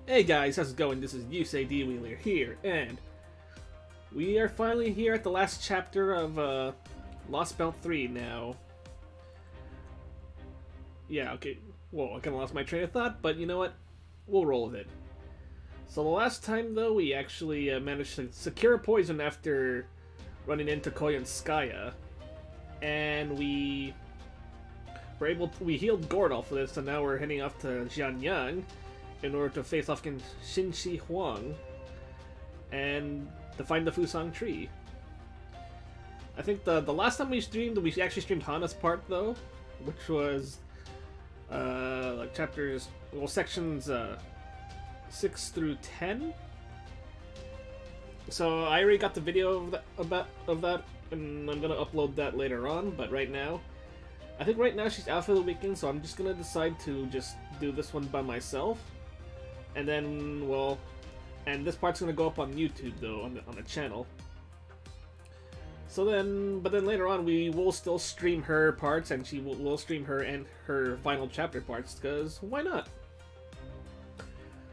Hey guys, how's it going? This is Yusei D-Wheeler here, and we are finally here at the last chapter of Lostbelt 3 now. Yeah, okay. Whoa, I kinda lost my train of thought, but you know what? We'll roll with it. So the last time, though, we actually managed to secure a poison after running into Koyanskaya, and we healed Gordol for this, so now we're heading off to Jianyang in order to face off against Qin Shi Huang and to find the Fusang tree. I think the last time we actually streamed Hana's part, though, which was like sections 6 through 10. So I already got the video of that, and I'm gonna upload that later on. But right now, I think she's out for the weekend, so I'm just gonna decide to just do this one by myself. And then, well, and this part's gonna go up on YouTube though, on the channel. So then, but then later on, we will still stream her parts, and we'll stream her and her final chapter parts, because why not?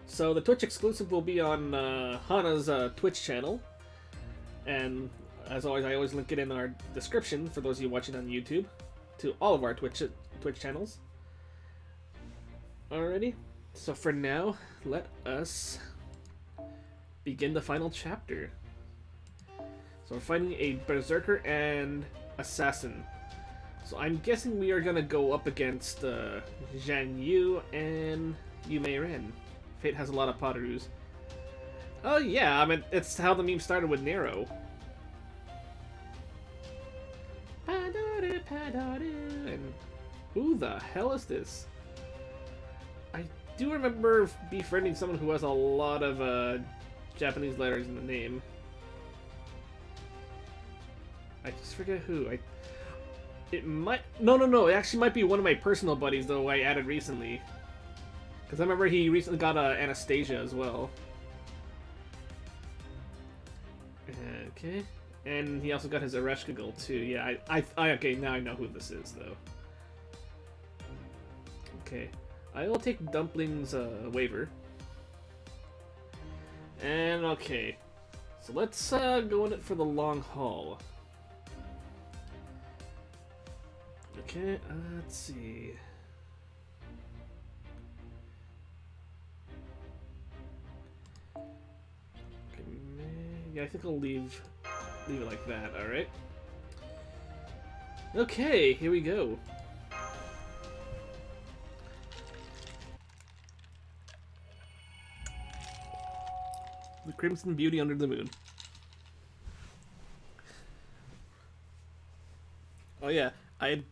So the Twitch exclusive will be on Hana's Twitch channel, and as always, I always link it in our description for those of you watching on YouTube to all of our Twitch channels. Alrighty. So for now, let us begin the final chapter. So we're fighting a Berserker and Assassin. So I'm guessing we are gonna go up against Zhang Yu and Yu Mei-Ren. Fate has a lot of Potteroos. Oh yeah, I mean, it's how the meme started with Nero. And who the hell is this? I do remember befriending someone who has a lot of Japanese letters in the name. I just forget who. It might... No. It actually might be one of my personal buddies, though, I added recently. Because I remember he recently got Anastasia as well. Okay. And he also got his Ereshkigal, too. Yeah, okay, now I know who this is, though. Okay. I will take Dumpling's waiver. And okay, so let's go in it for the long haul. Okay, let's see. Okay, yeah, I think I'll leave it like that. All right. Okay, here we go. The Crimson Beauty under the moon. Oh yeah, and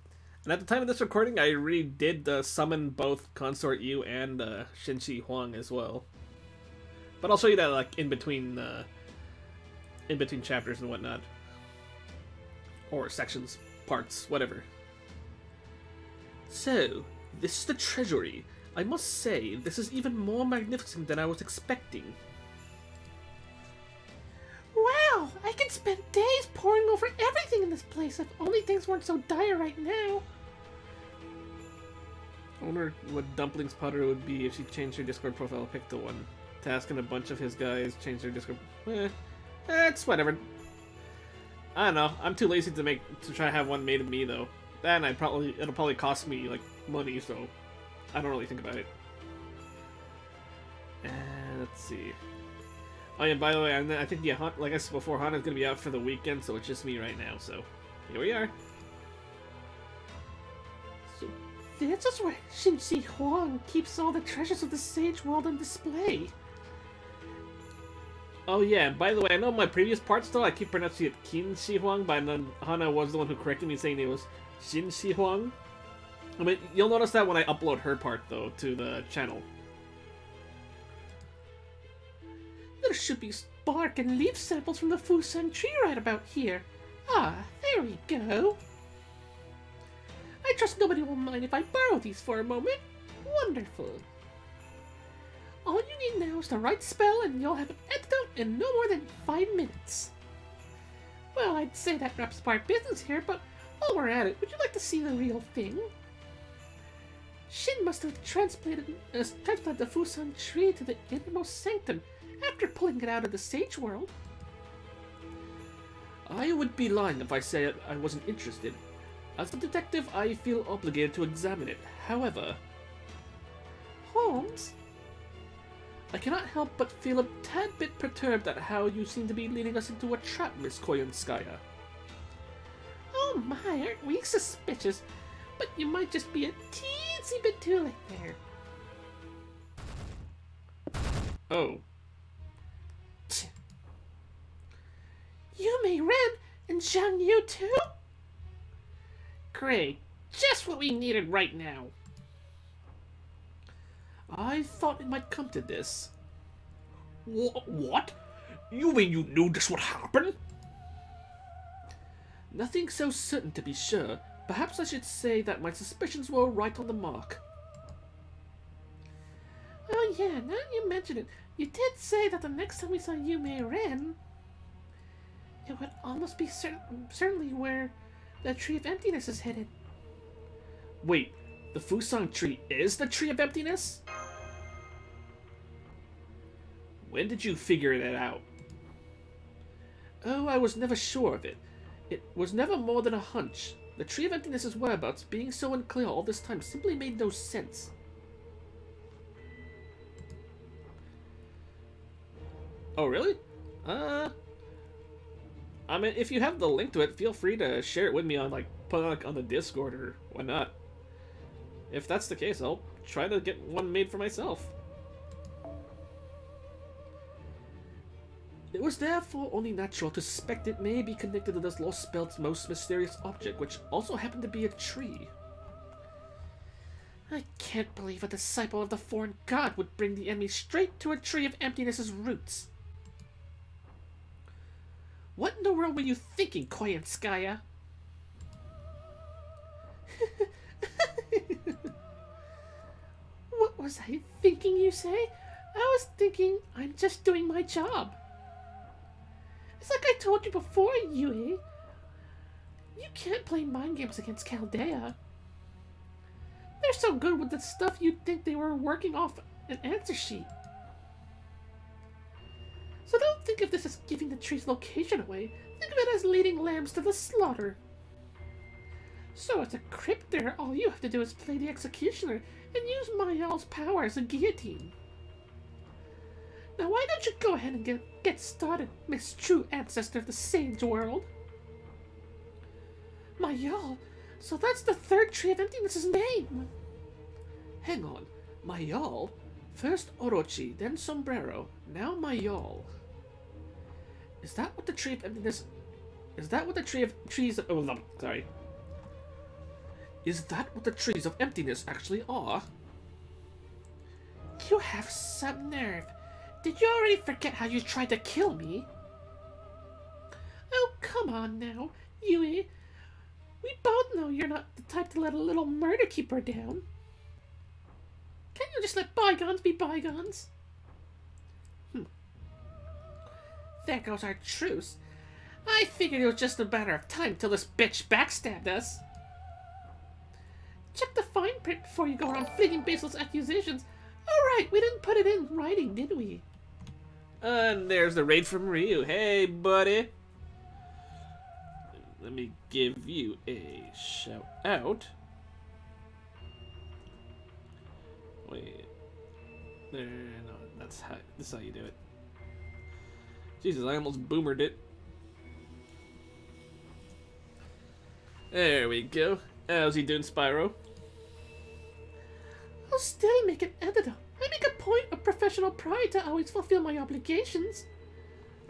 at the time of this recording, I really did summon both Consort Yu and Qin Shi Huang as well. But I'll show you that like in between chapters and whatnot, or sections, parts, whatever. So this is the treasury. I must say, this is even more magnificent than I was expecting. Wow, I could spend days poring over everything in this place if only things weren't so dire right now. I wonder what Dumpling's Potter would be if she changed her Discord profile, picked the one. Tasking a bunch of his guys, change their Discord. It's whatever. I don't know. I'm too lazy to try to have one made of me though. Then it'll probably cost me like money, so I don't really think about it. Let's see. Oh yeah, by the way, I think, yeah, like I said before, Hana's gonna be out for the weekend, so it's just me right now, so here we are. So this is where Qin Shi Huang keeps all the treasures of the Sage World on display. Oh yeah, by the way, I know in my previous parts though, I keep pronouncing it Qin Shi Huang, but then Hana was the one who corrected me saying it was Qin Shi Huang. I mean, you'll notice that when I upload her part though, to the channel. There should be bark and leaf samples from the Fusang tree right about here. Ah, there we go. I trust nobody will mind if I borrow these for a moment. Wonderful. All you need now is the right spell and you'll have an antidote in no more than 5 minutes. Well, I'd say that wraps up our business here, but while we're at it, would you like to see the real thing? Shin must have transplanted the Fusan tree to the innermost sanctum after pulling it out of the sage world. I would be lying if I said I wasn't interested. As a detective, I feel obligated to examine it. However, Holmes? I cannot help but feel a tad bit perturbed at how you seem to be leading us into a trap, Miss Koyanskaya. Oh my, aren't we suspicious? But you might just be a teensy bit too late there. Oh. Yu Mei-Ren and Zhang Yu too? Great, just what we needed right now. I thought it might come to this. What? You mean you knew this would happen? Nothing so certain, to be sure. Perhaps I should say that my suspicions were right on the mark. Oh yeah, now you mention it, you did say that the next time we saw Yu Mei-Ren, it would almost be certainly where the Tree of Emptiness is headed. Wait, the Fusang tree is the Tree of Emptiness? When did you figure that out? Oh, I was never sure of it. It was never more than a hunch. The Tree of Emptiness's whereabouts being so unclear all this time simply made no sense. Oh, really? I mean, if you have the link to it, feel free to share it with me on, put it on the Discord or whatnot. If that's the case, I'll try to get one made for myself. It was therefore only natural to suspect it may be connected to this Lostbelt's most mysterious object, which also happened to be a tree. I can't believe a disciple of the foreign god would bring the enemy straight to a Tree of Emptiness's roots. What in the world were you thinking, Koyanskaya? What was I thinking, you say? I was thinking I'm just doing my job. It's like I told you before, Yui. You can't play mind games against Chaldea. They're so good with the stuff you'd think they were working off an answer sheet. So don't think of this as giving the tree's location away. Think of it as leading lambs to the slaughter. So as a crypter, all you have to do is play the executioner and use Mayal's power as a guillotine. Now why don't you go ahead and get started, Miss True Ancestor of the Sage World? Mayal, so that's the third Tree of Emptiness's name. Hang on, Mayal? First Orochi, then Sombrero, now Mayal. Is that what the Tree of Emptiness... Is that what the trees... Oh, no, sorry. Is that what the Trees of Emptiness actually are? You have some nerve. Did you already forget how you tried to kill me? Oh, come on now, Yui. We both know you're not the type to let a little murder keep her down. Can't you just let bygones be bygones? There goes our truce. I figured it was just a matter of time till this bitch backstabbed us. Check the fine print before you go around flinging baseless accusations. Alright, we didn't put it in writing, did we? And there's the raid from Ryu. Hey, buddy. Let me give you a shout out. Wait. There, no, this is how you do it. Jesus, I almost boomered it. There we go. How's he doing, Spyro? I'll still make an editor. I make a point of professional pride to always fulfill my obligations.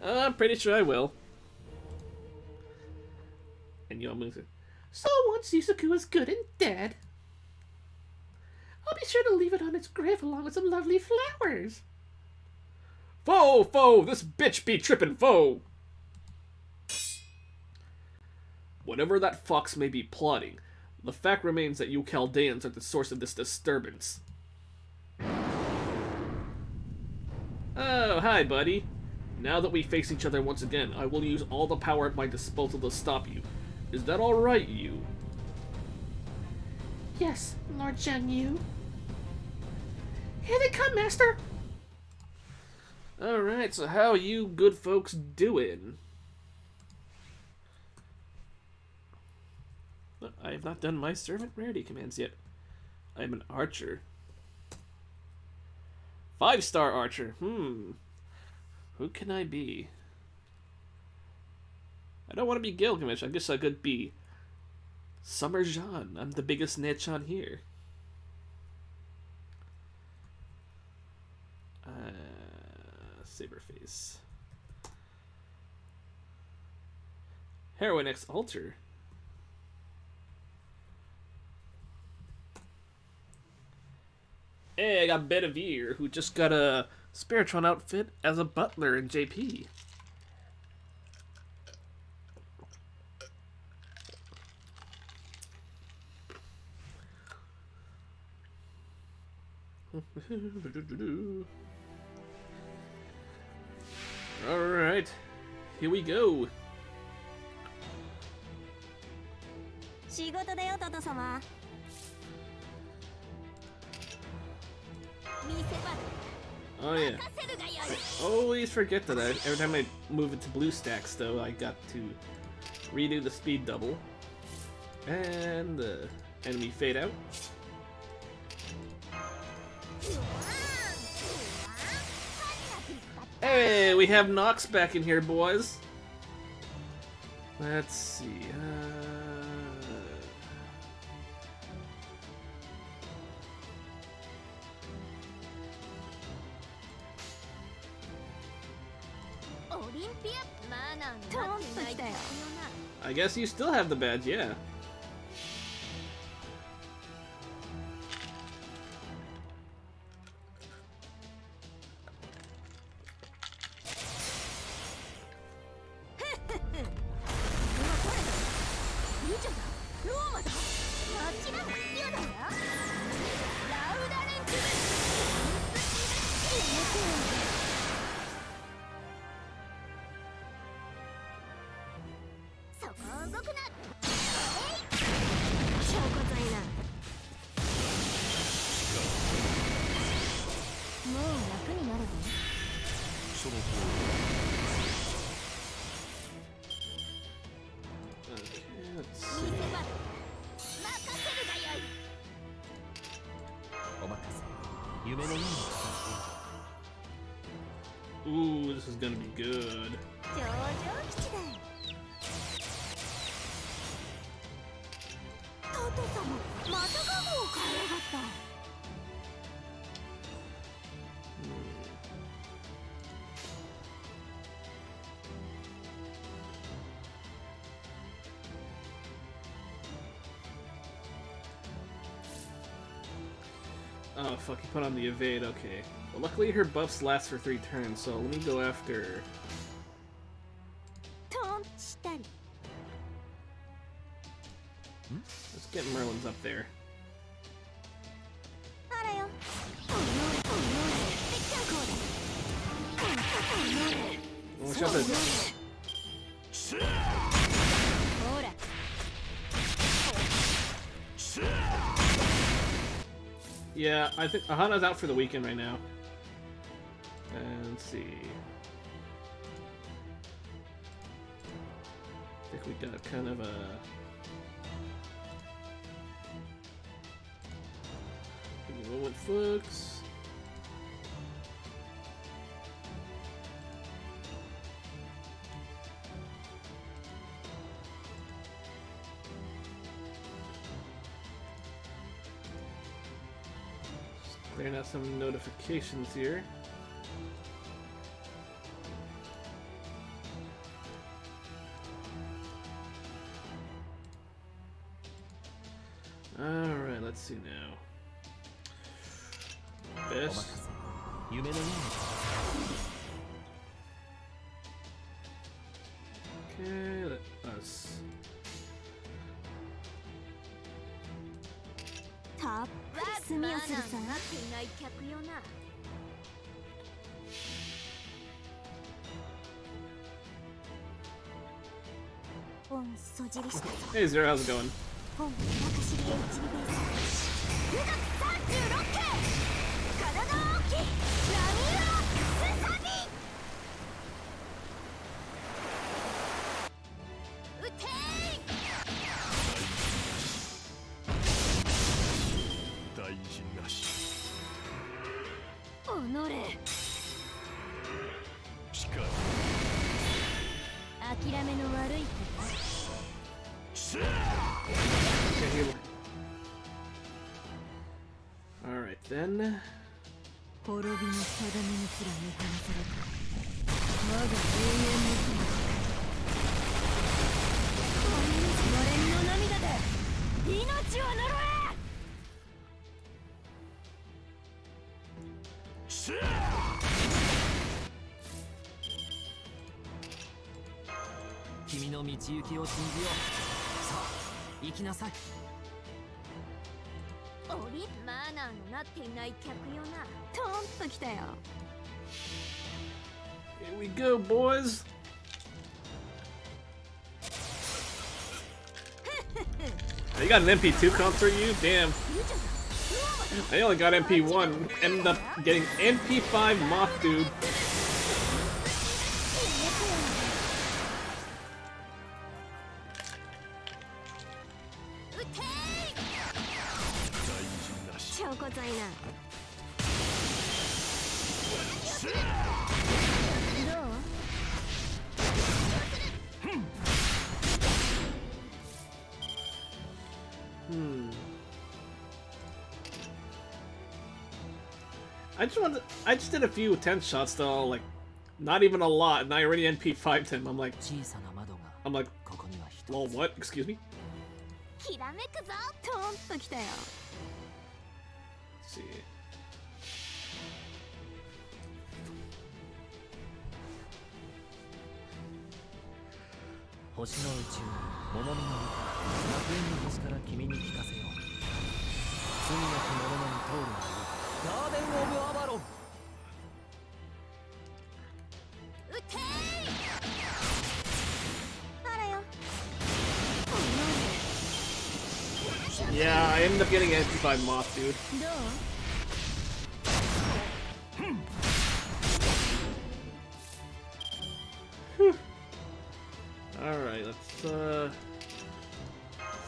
I'm pretty sure I will. And you'll move it. So once Yusaku is good and dead, I'll be sure to leave it on its grave along with some lovely flowers. Foe! Foe! This bitch be trippin' foe! Whatever that fox may be plotting, the fact remains that you Chaldeans are the source of this disturbance. Oh, hi, buddy. Now that we face each other once again, I will use all the power at my disposal to stop you. Is that alright, you? Yes, Lord Zhang Yu. Here they come, Master! Alright, so how you good folks doing? I have not done my servant rarity commands yet. I'm an archer. 5-star archer. Who can I be? I don't want to be Gilgamesh. I guess I could be Summer Jean. I'm the biggest niche on here. Saberface. Heroine X Alter. Hey, I got Bedivere, who just got a Spiritron outfit as a butler in JP. Alright, here we go. 仕事だよ、トト様。見せ場 Oh yeah. 任せるがよい。 Always forget that every time I move it to blue stacks, though, I got to redo the speed double. And the enemy fade out. Hey, we have Nox back in here, boys. Let's see. I guess you still have the badge, yeah. Ooh, this is gonna be good. Oh fuck, he put on the evade, okay. Well, luckily her buffs last for 3 turns, so let me go after... Let's get Merlin's up there. Watch out the... Yeah, I think Hana's out for the weekend right now. And let's see. I think we got kind of a... Give me a moment, folks. Clearing out some notifications here. Alright, let's see now. Best. Yu Mei-Ren. Okay, let us. Hey Zero, how's it going? 本中知り HB ベース無学36系体大きい波浦すさみ撃て大事なし。おのれしか諦めの悪い子し Alright then. 滅びの定めにすら見放された我が永遠の我の涙で命を呪えし君の道行きを信じよう。さあ行きなさい。おりマナーのなっていない客よなトーンときたよ Here we go, boys. You got an MP2 concert, you? Damn. I only got MP1. Ended up getting MP5 Moth Dude. I just did a few 10 shots though, like not even a lot, and I already NP5'd him. I'm like, lol, what? Excuse me? きらめくぞトーンときたよ Let's see. 星の宇宙に桃の歌、楽園の星から君に聞かせよう。罪なき者のに通るがいい。ガーデン・オブ・アバロン。撃てあらよ Yeah, I ended up getting NP5 Moth Dude. どう Alright, let's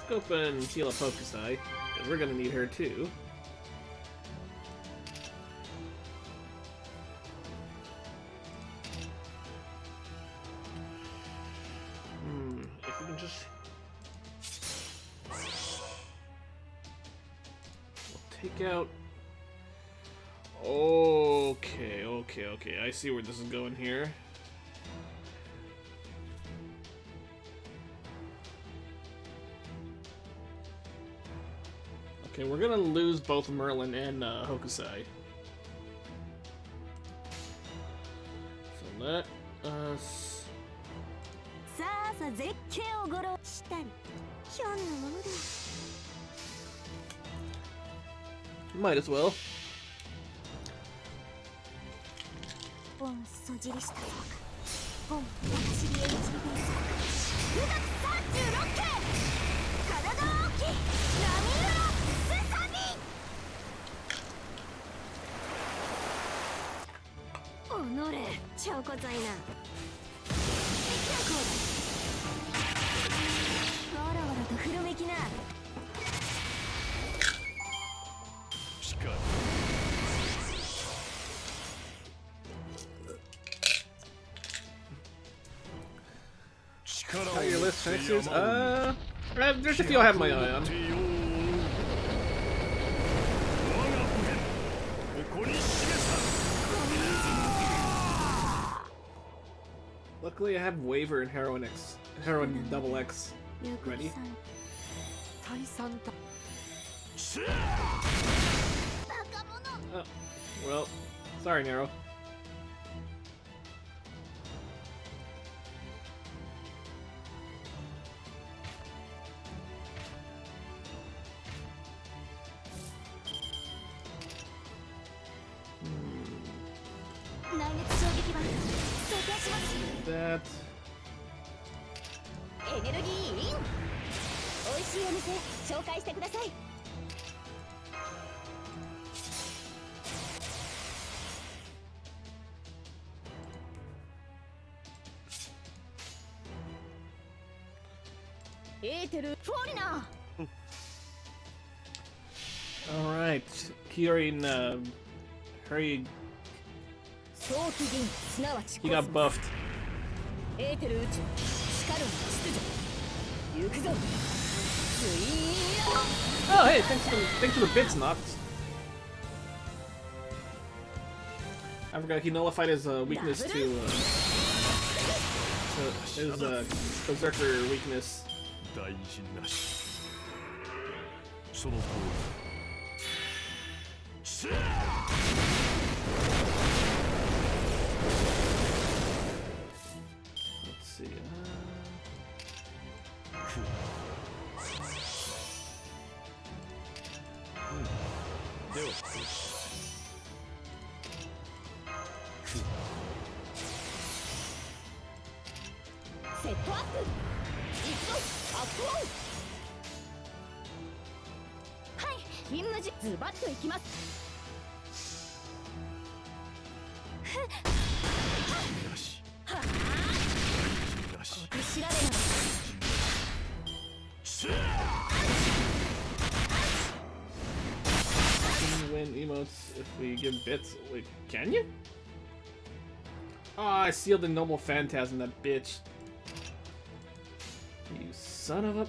scope and heal up Hokusai, because we're gonna need her too. If we can just... We'll take out... Okay, I see where this is going here. Okay, we're gonna lose both Merlin and Hokusai. So let us... さあさ絶景をごろしたりひょんなものだ Might as well. ボンそじりしたぞボン中知り HB ベース無学36系体大きい波浦すさみおのれちょこざいなわらわらとふるめきなしか Got your list finishers? There's a few I have my eye on. Luckily, I have Waver and Heroin Double X ready. Oh, well, sorry, Nero. That エネルギーイン美味しいお店紹介してください。エーテルフォーリナー。 Alright, Kieran, hurry. 早期銀すなわち He got buffed. エーテル宇宙しかる秩序行くぞ。ツイン Oh, hey, thanks for the bits, Nox. I forgot he nullified his weakness to his berserker weakness. 大事なし。その通り。せあ Let's see. ではよし。セットアップ。行くぞアップオン。はい勤務時ズバッといきます。なし。はあなし。こてしられない。せ Can you win emotes if we give bits? Wait, can you? Oh, I sealed the noble phantasm, that bitch. You son of a... Okay.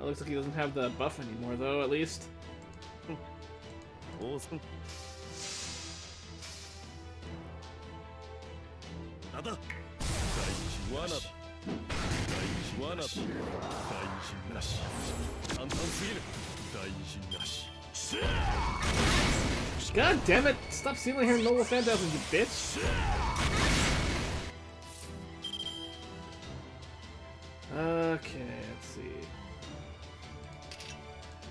It looks like he doesn't have the buff anymore, though, at least. Awesome. なんだ。大事なし。大事なし。大事なし。簡単すぎる。大事なし。 God damn it! Stop sealing her noble phantasm, you bitch! Okay, let's see.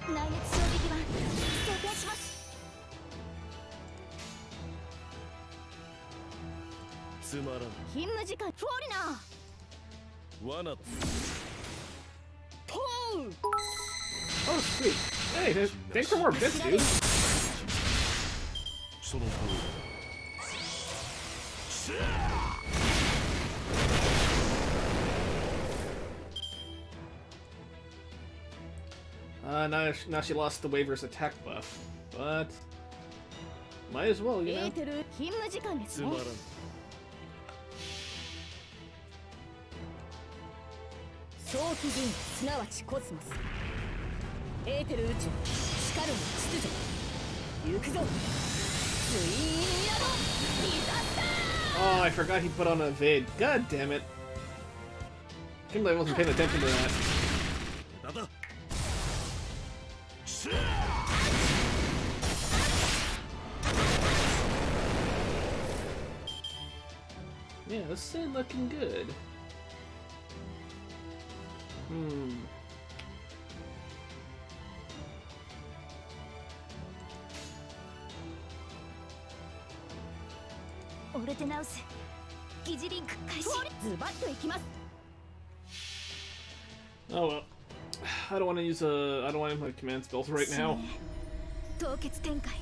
内熱衝撃は装填します。つまらん。勤務時間フォーリナー。罠だ。ポー Oh, sweet. Hey, thanks for more bits, dude. その通り。せあ Now she lost the waiver's attack buff, but might as well, you エ know. ーテル勤務時間ですねつまらん。早期銀すなわちコスモス。エーテル宇宙しかる秩序行くぞ。ツインヤドディザスター。 Oh, I forgot he put on a evade. God damn it. Can't believe I wasn't paying attention to that. なんだ。せ Yeah, this ain't looking good. Hmm. オルテナウス疑似リンク開始。ズバッといきます。 Oh well. I don't want to use I don't want to implement command spells right now. 凍結展開。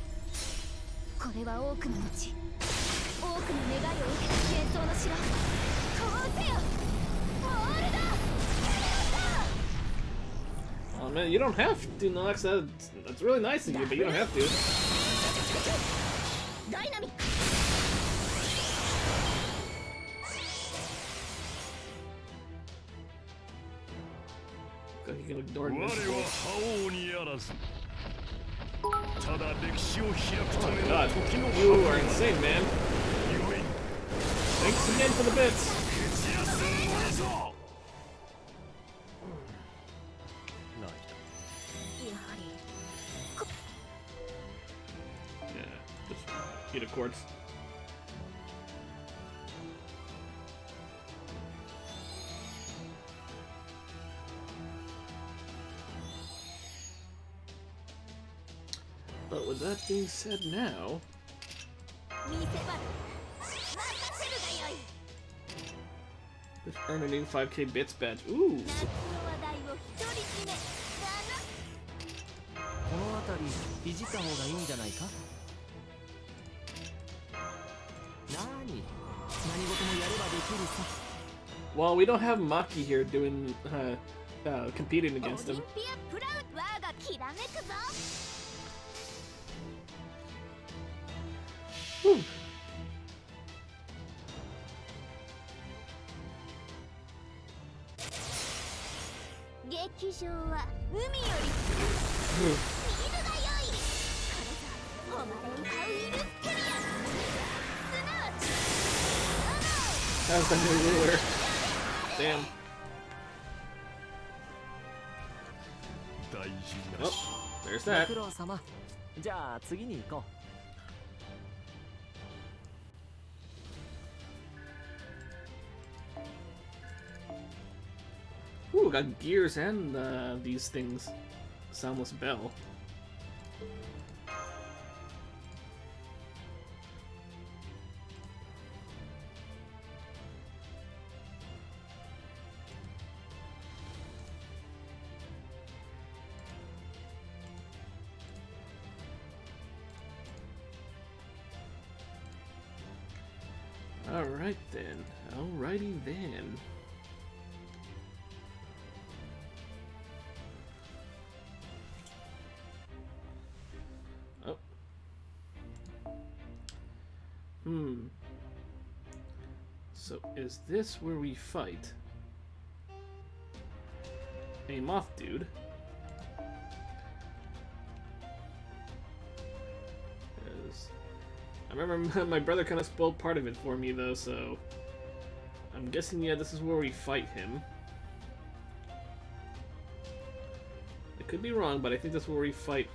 これは多くの後多くの願いを受けた幻想の城。こうせよモールだ。 Oh man, you don't have to, Nox. That's really nice of you, but you don't have to. ダイナミック。 You can ignore 我は this. 覇王にあらず。ただ歴史を開くため Oh の god, 時の you are insane, man. ゆえに Thanks again for the bits. 決やすんだぞ。ないだ。やはり Yeah, just eat a quartz. But with that being said now, 見せ場任せるがよい。Just earn a new 5k bits badge. Ooh. 夏の話題を独り占めだな。この辺りいじった方がいいんじゃないか。何事もやればできるさ。 Well, we don't have Maki here doing competing オ against リ him. ンピアプラウ我がきらめくぞ。 Whew. 劇場は海より見るがよい。これぞお前に買うイルステリア。すなわち That's the new ruler. Damn. 大事な Oh, し there's ご that. 苦労様。じゃあ次に行こ Ooh, got gears and these things. Soundless bell. Alright then. Alrighty then. Oh. So is this where we fight a moth dude? I remember my brother kind of spoiled part of it for me though, so I'm guessing, yeah, this is where we fight him. I could be wrong, but I think that's where we fight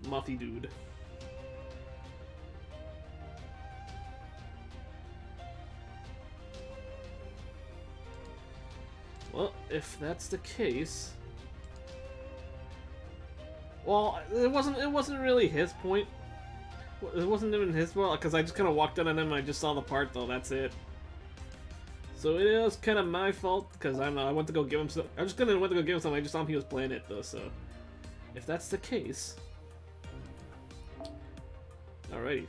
Mothy Dude. Well, if that's the case, well, it wasn't really his point. It wasn't even his fault, because I just kind of walked in on him and I just saw the part, though, that's it. So it was kind of my fault, because I don't know, I went to go give him some... I just went to go give him something, I just saw him, he was playing it, though, so... If that's the case... Alrighty.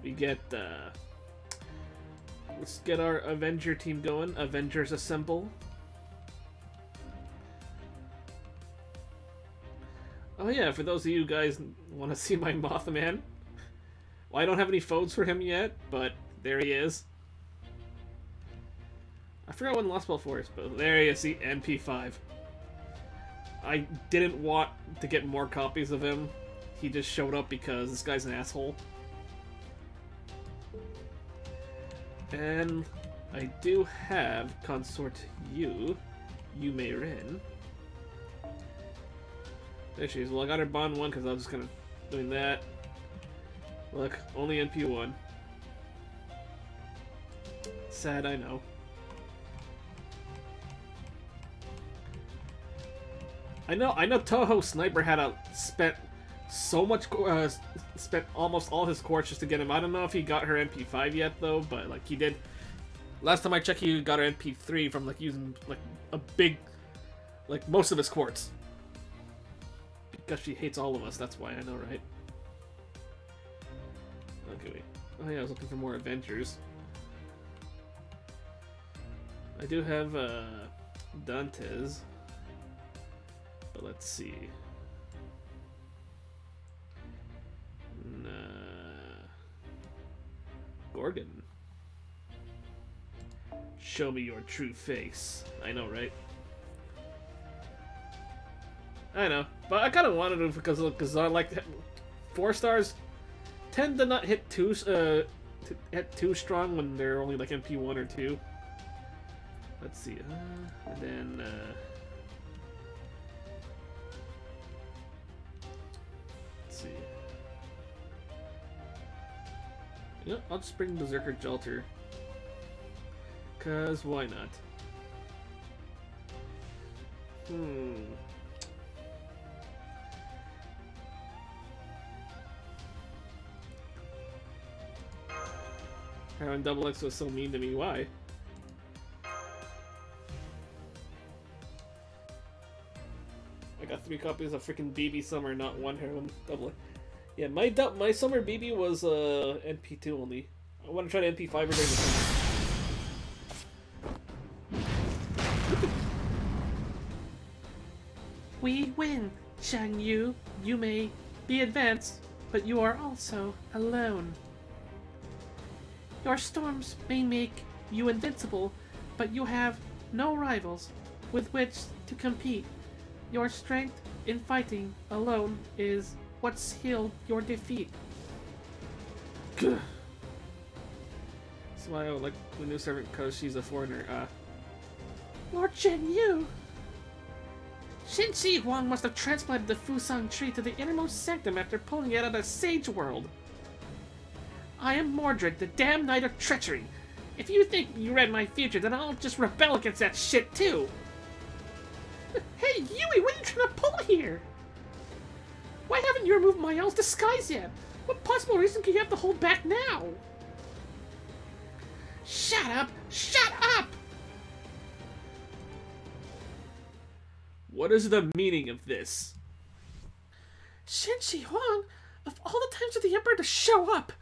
We get, let's get our Avenger team going. Avengers Assemble. Oh yeah, for those of you guys want to see my Mothman, well, I don't have any photos for him yet, but there he is. I forgot when Lostbelt 4 is, but there you see MP5. I didn't want to get more copies of him. He just showed up because this guy's an asshole. And I do have Consort Yu Mei-Ren. There she is. Well, I got her Bond 1 because I was just kind of doing that. Look, only NP1. Sad, I know. I know Toho Sniper had spent so much, spent almost all his quartz just to get him. I don't know if he got her NP5 yet, though, but, like, he did. Last time I checked, he got her NP3 from, like, using, like, a big, like, most of his quartz. Because she hates all of us, that's why, I know, right? Okay, wait. Oh yeah, I was looking for more Avengers. I do have, Dantes. But let's see. Gorgon. Show me your true face. I know, right? I know, but I kind of wanted to because I like 4 stars tend to not hit too strong when they're only like MP1 or 2. Let's see, and then let's see. You know, I'll just bring Berserker Jelter, cause why not? Aaron Double X was so mean to me. Why? 3 copies of freaking BB Summer, not 1 heroin double. Yeah, my summer BB was NP2 only. I want to try to NP5 during the summer. We win, Chang Yu. You may be advanced, but you are also alone. Your storms may make you invincible, but you have no rivals with which to compete. Your strength in fighting alone is what sealed your defeat. Smile like the new servant because she's a foreigner. Lord Chen Yu! Qin Shi Huang must have transplanted the Fusang tree to the innermost sanctum after pulling it out of the Sage World. I am Mordred, the damned Knight of Treachery. If you think you read my future, then I'll just rebel against that shit too. Hey, Yui, what are you trying to pull here? Why haven't you removed Mael's disguise yet? What possible reason can you have to hold back now? Shut up! Shut up! What is the meaning of this? Qin Shi Huang, of all the times for the Emperor to show up!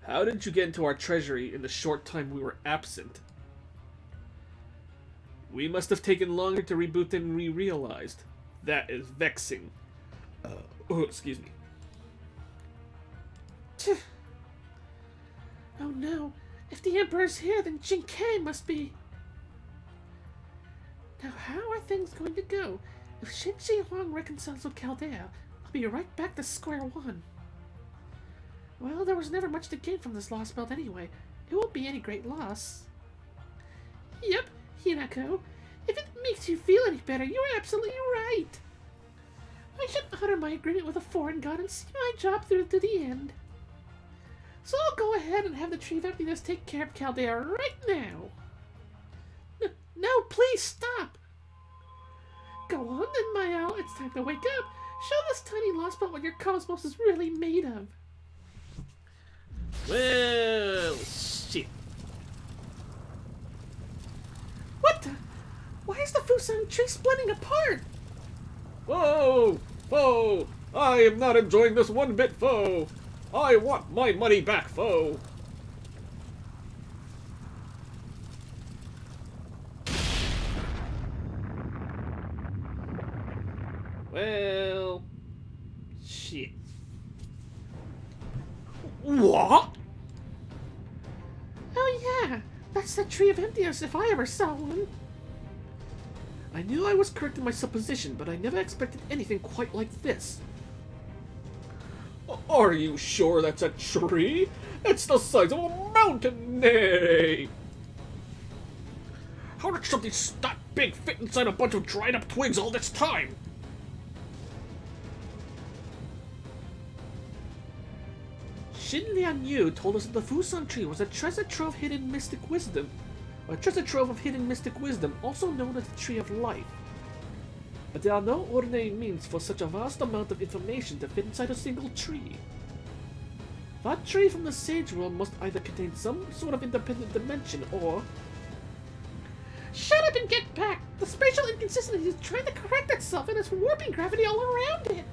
How did you get into our treasury in the short time we were absent? We must have taken longer to reboot than we realized. That is vexing. Oh, excuse me. Oh no, if the Emperor's here, then Jin Kei must be... Now how are things going to go? If Qin Shi Huang reconciles with Chaldea, I'll be right back to square one. Well, there was never much to gain from this lost belt anyway. It won't be any great loss. Yep, Hinako. If it makes you feel any better, you're absolutely right. I should honor my agreement with a foreign god and see my job through to the end. So I'll go ahead and have the Tree of Emptiness take care of Chaldea right now. No, please stop. Go on then, Mael. It's time to wake up. Show this tiny lost belt what your cosmos is really made of. Well, shit. What the? Why is the Fusang tree splitting apart? Foe! Foe! I am not enjoying this one bit, foe! I want my money back, foe! Well... shit. What? Oh yeah, that's the Tree of Emptiness if I ever saw one. I knew I was correct in my supposition, but I never expected anything quite like this. Are you sure that's a tree? It's the size of a mountain! Nay! How did something that big fit inside a bunch of dried up twigs all this time? Xin Lian Yu told us that the Fusang tree was a treasure trove hidden mystic wisdom. A treasure trove of hidden mystic wisdom, also known as the Tree of Life. But there are no ordinary means for such a vast amount of information to fit inside a single tree. That tree from the Sage World must either contain some sort of independent dimension, or... Shut up and get back! The spatial inconsistency is trying to correct itself and it's warping gravity all around it!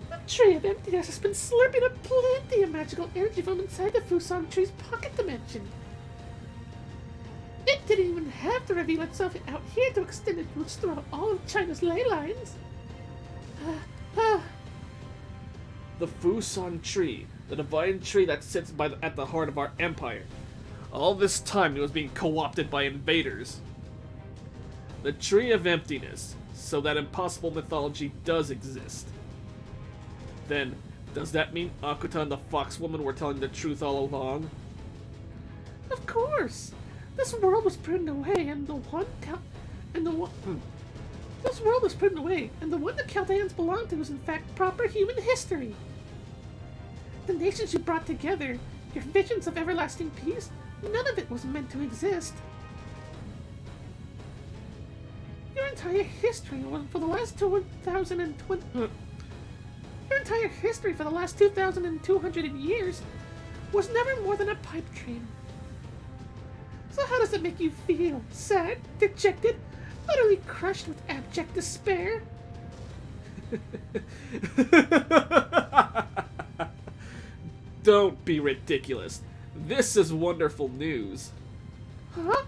The Tree of Emptiness has been slurping up plenty of magical energy from inside the Fusang tree's pocket dimension. It didn't even have to reveal itself out here to extend its roots throughout all of China's ley lines. The Fusang tree, the divine tree that sits at the heart of our empire. All this time it was being co-opted by invaders. The Tree of Emptiness, so that impossible mythology does exist. Then, does that mean Akuta and the Foxwoman were telling the truth all along? Of course! This world was put away, and the one This world was put away, and the one the Chaldeans belong to is in fact proper human history. The nations you brought together, your visions of everlasting peace, none of it was meant to exist. Your entire history for the last 2,020. Your entire history for the last 2,200 years was never more than a pipe dream. So how does it make you feel? Sad? Dejected? Utterly crushed with abject despair? Don't be ridiculous. This is wonderful news. Huh?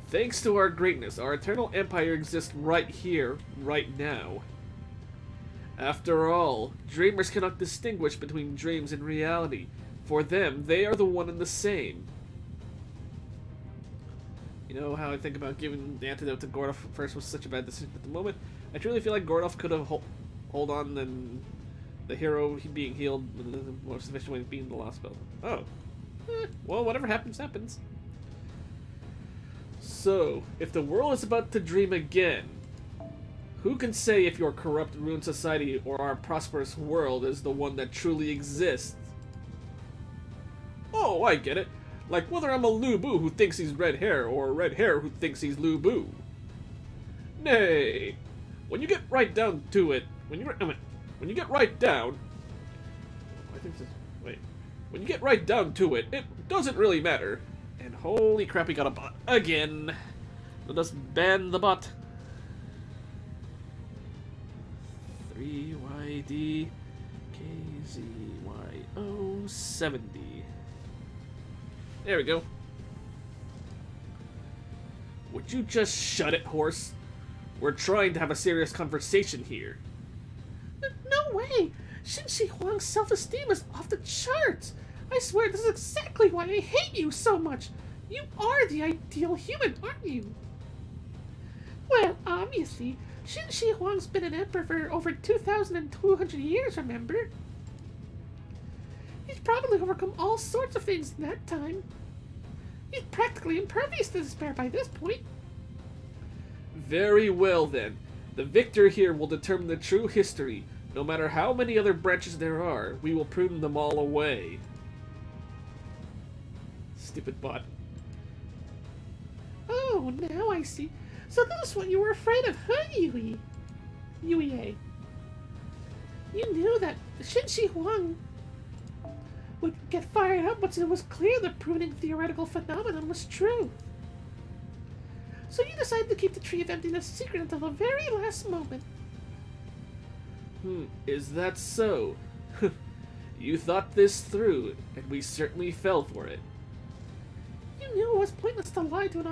Thanks to our greatness, our eternal empire exists right here, right now. After all, dreamers cannot distinguish between dreams and reality. For them, they are the one and the same. You know how I think about giving the antidote to Gordolf first was such a bad decision at the moment? I truly feel like Gordolf could have hold on and the hero being healed the more sufficient way being the Lostbelt. Oh. Well, whatever happens, happens. So, if the world is about to dream again, who can say if your corrupt, ruined society or our prosperous world is the one that truly exists? Oh, I get it. Like whether I'm a Lu Bu who thinks he's red hair, or a red hair who thinks he's Lu Bu. Nay, when you get right down to it, when you get right down, I think this. Wait, when you get right down to it, it doesn't really matter. And holy crap, we got a bot again. Let us ban the bot. 3YD KZYO 70. There we go. Would you just shut it, horse? We're trying to have a serious conversation here. No way! Qin Shi Huang's self-esteem is off the charts! I swear this is exactly why I hate you so much! You are the ideal human, aren't you? Well, obviously, Qin Shi Huang's been an emperor for over 2,200 years, remember? He's probably overcome all sorts of things in that time. He's practically impervious to despair by this point. Very well then. The victor here will determine the true history. No matter how many other branches there are, we will prune them all away. Stupid bot. Oh, now I see. So this is what you were afraid of, huh, Yui? Yui. You knew that Qin Shi Huang would get fired up once it was clear the pruning theoretical phenomenon was true. So you decided to keep the Tree of Emptiness secret until the very last moment. Is that so? You thought this through, and we certainly fell for it. You knew it was pointless to lie to an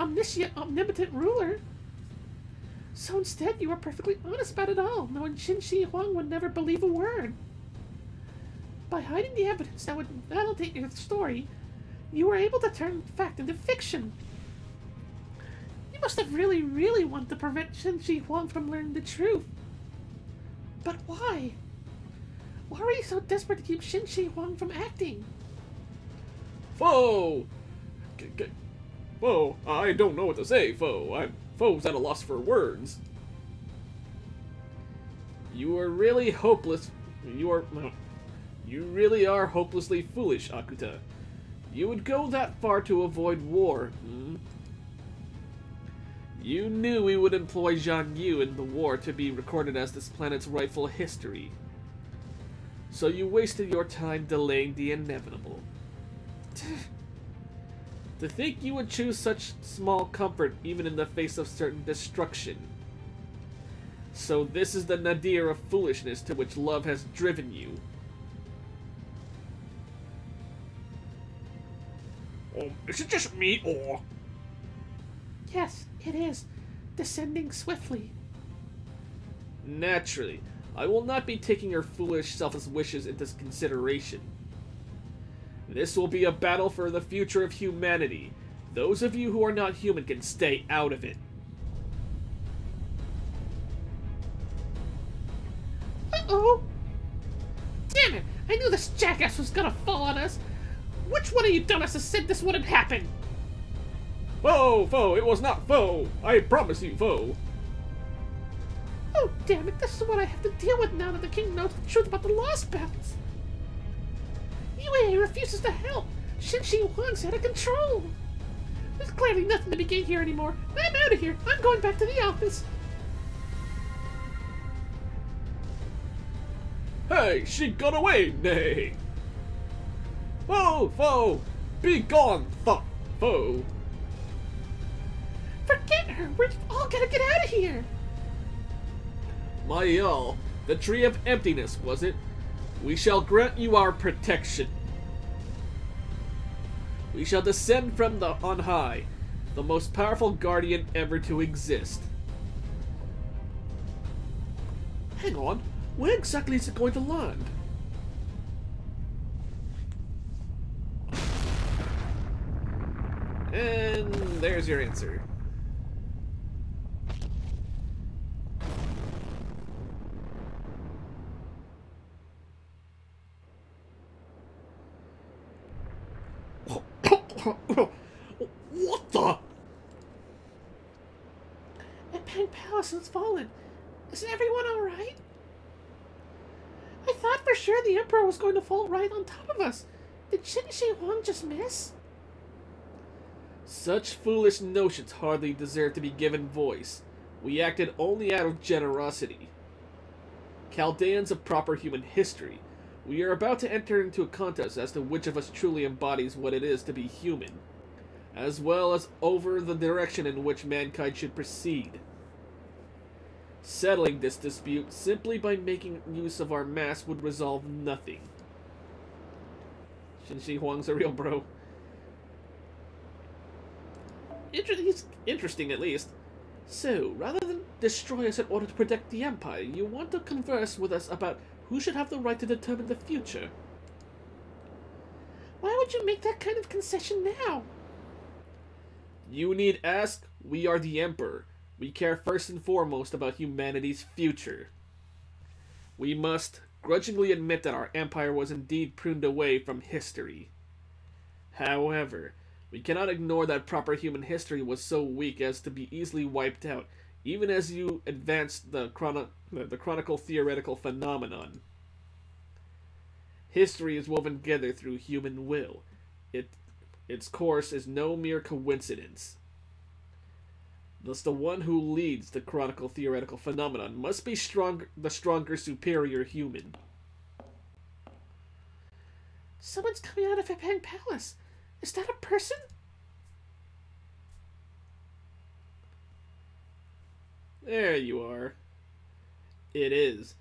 omniscient, omnipotent ruler. So instead, you were perfectly honest about it all, knowing Qin Shi Huang would never believe a word. By hiding the evidence that would validate your story, you were able to turn fact into fiction. You must have really, really wanted to prevent Qin Shi Huang from learning the truth. But why? Why were you so desperate to keep Qin Shi Huang from acting? Foe! Foe, I don't know what to say, Foe. Foe's at a loss for words. You are really hopeless. You really are hopelessly foolish, Akuta. You would go that far to avoid war, You knew we would employ Zhang Yu in the war to be recorded as this planet's rightful history. So you wasted your time delaying the inevitable. To think you would choose such small comfort even in the face of certain destruction. So this is the nadir of foolishness to which love has driven you. Is it just me, or...? Yes, it is. Descending swiftly. Naturally, I will not be taking your foolish, selfless wishes into consideration. This will be a battle for the future of humanity. Those of you who are not human can stay out of it. Uh-oh! Damn it! I knew this jackass was gonna fall on us! Which one of you dumbasses said this wouldn't happen? Foe! It was not Foe! I promise you, Foe! Oh, damn it! This is what I have to deal with now that the king knows the truth about the Lostbelts! Yui refuses to help! Qin Shi Huang's out of control! There's clearly nothing to be gained here anymore. I'm out of here! I'm going back to the office! Hey! She got away! Nay! Foe! Be gone, foe! Forget her! We're all gonna get out of here! My all, the Tree of Emptiness, was it? We shall grant you our protection. We shall descend from on high, the most powerful guardian ever to exist. Hang on, where exactly is it going to land? And there's your answer. What the? The Pang Palace has fallen. Isn't everyone alright? I thought for sure the Emperor was going to fall right on top of us. Did Qin Shi Huang just miss? Such foolish notions hardly deserve to be given voice. We acted only out of generosity. Chaldeans of proper human history, we are about to enter into a contest as to which of us truly embodies what it is to be human, as well as over the direction in which mankind should proceed. Settling this dispute simply by making use of our mass would resolve nothing. Qin Shi Huang's a real bro. Interesting, at least. So, rather than destroy us in order to protect the Empire, you want to converse with us about who should have the right to determine the future. Why would you make that kind of concession now? You need ask, we are the Emperor. We care first and foremost about humanity's future. We must grudgingly admit that our empire was indeed pruned away from history. However, we cannot ignore that proper human history was so weak as to be easily wiped out, even as you advanced the chronicle theoretical phenomenon. History is woven together through human will. Its course is no mere coincidence. Thus, the one who leads the chronicle theoretical phenomenon must be the stronger, superior human. Someone's coming out of a Pang Palace. Is that a person? There you are. It is.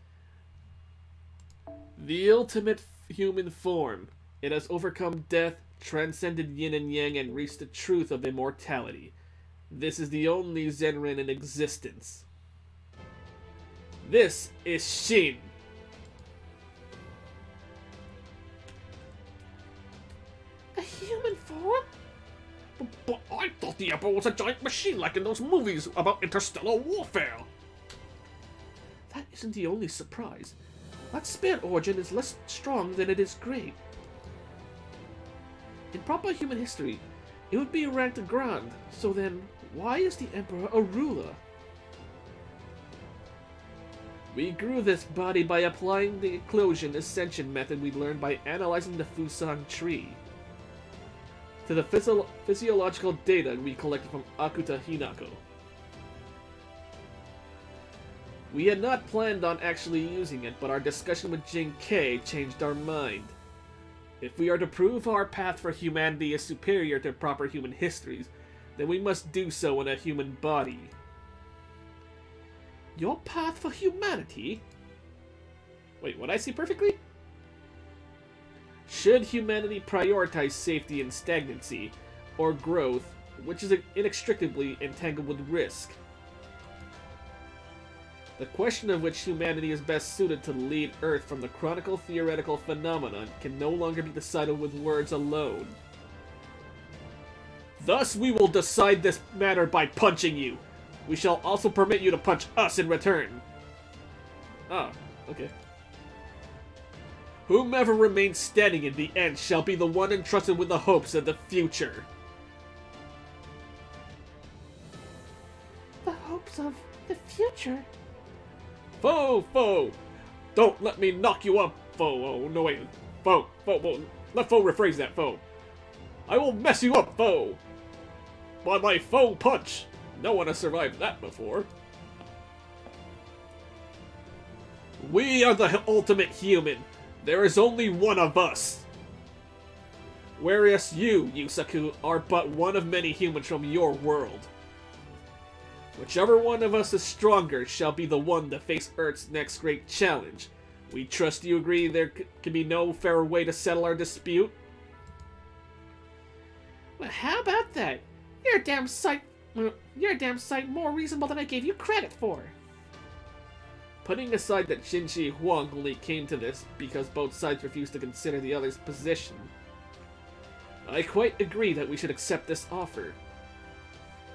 The ultimate human form. It has overcome death, transcended yin and yang, and reached the truth of immortality. This is the only Zenren in existence. This is Shin. A human form? But I thought the Emperor was a giant machine like in those movies about interstellar warfare. That isn't the only surprise. That spirit origin is less strong than it is great. In proper human history, it would be ranked grand, so then, why is the Emperor a ruler? We grew this body by applying the eclosion ascension method we learned by analyzing the Fusang tree to the physiological data we collected from Akuta Hinako. We had not planned on actually using it, but our discussion with Jin Kei changed our mind. If we are to prove our path for humanity is superior to proper human histories, then we must do so in a human body. Your path for humanity? Wait, what I see perfectly? Should humanity prioritize safety and stagnancy, or growth, which is inextricably entangled with risk? The question of which humanity is best suited to lead Earth from the chronicle theoretical phenomenon can no longer be decided with words alone. Thus we will decide this matter by punching you. We shall also permit you to punch us in return. Ah, okay. Whomever remains standing in the end shall be the one entrusted with the hopes of the future. The hopes of the future? Foe! Don't let me knock you up, foe! Oh, no, wait. Foe! Let foe rephrase that, foe. I will mess you up, foe! By my foe punch! No one has survived that before. We are the ultimate human. There is only one of us. Whereas you, Yusaku, are but one of many humans from your world. Whichever one of us is stronger shall be the one to face Earth's next great challenge. We trust you agree there can be no fairer way to settle our dispute? Well, how about that? You're a damn sight more reasonable than I gave you credit for. Putting aside that Qin Shi Huang only came to this because both sides refused to consider the other's position, I quite agree that we should accept this offer.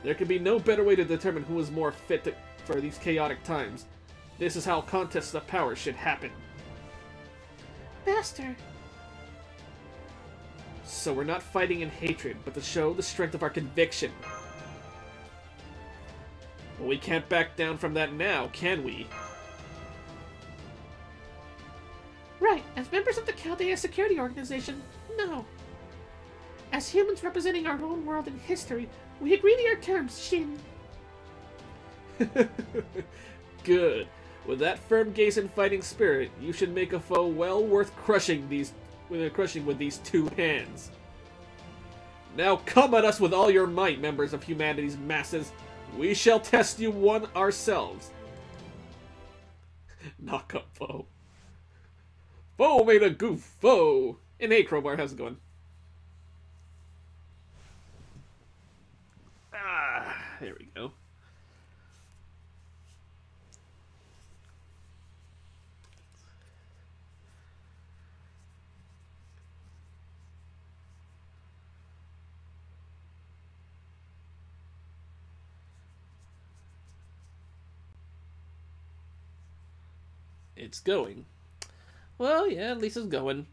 There can be no better way to determine who is more fit for these chaotic times. This is how contests of power should happen. Master. So we're not fighting in hatred, but to show the strength of our conviction. Well, we can't back down from that now, can we? Right, as members of the Chaldea Security Organization, no. As humans representing our own world and history, we agree to your terms, Shin. Good. With that firm gaze and fighting spirit, you should make a foe well worth crushing with these two hands. Now come at us with all your might, members of humanity's masses. We shall test you one ourselves. Knock up foe. Foe made a goof, foe! And hey, Crowbar, how's it going? Ah, there we go. It's going. Well, yeah, at least it's going.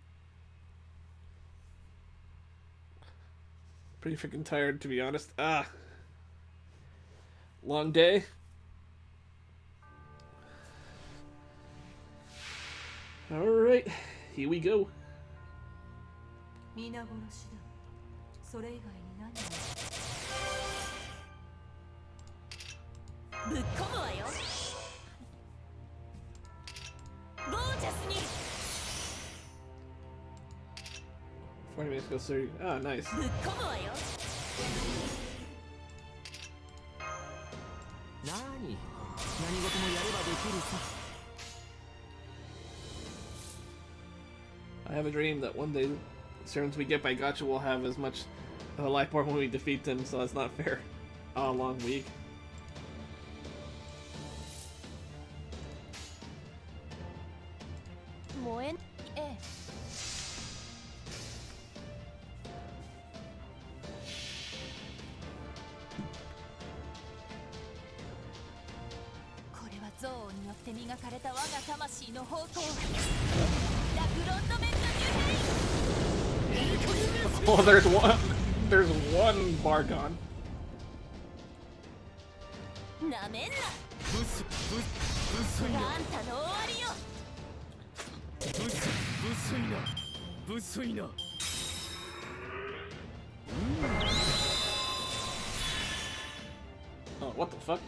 Pretty freaking tired, to be honest. Ah. Long day. Alright, here we go. Minutes go through. Oh, nice. I have a dream that one day, the servants we get by Gacha will have as much of a life bar when we defeat them, so that's not fair. Oh, long week. Oh, there's one. There's one bar gone. Oh, what the fuck?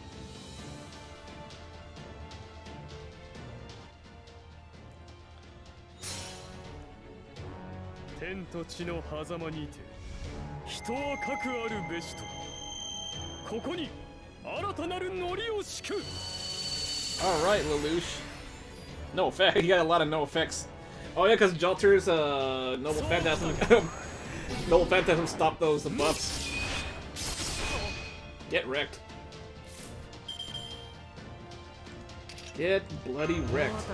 Tenと地の狭間にて人はかくあるべしとここに新たなるノリを敷く Alright, Lelouch. No effect. You got a lot of no effects. Oh yeah, because Jolter's Noble Phantasm Noble Phantasm stopped those buffs. Get wrecked. Get bloody wrecked.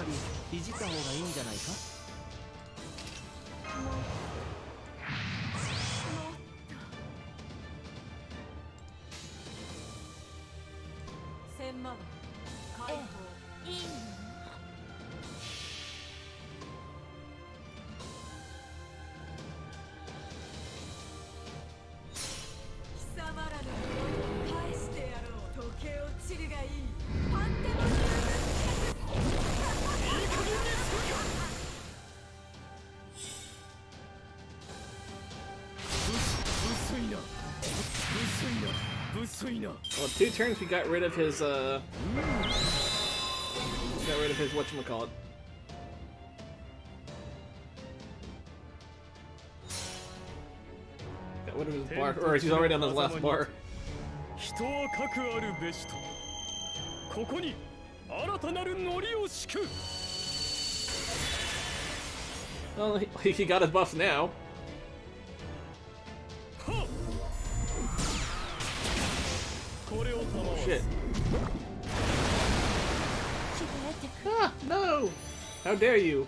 Well, 2 turns we got rid of his whatchamacallit. What is his bar? Or he's already on his last bar. 人は核あるべしとここに新たなるノリを敷く Well, he got his buffs now. はっこれを賜わす Shit. Ah, no! How dare you?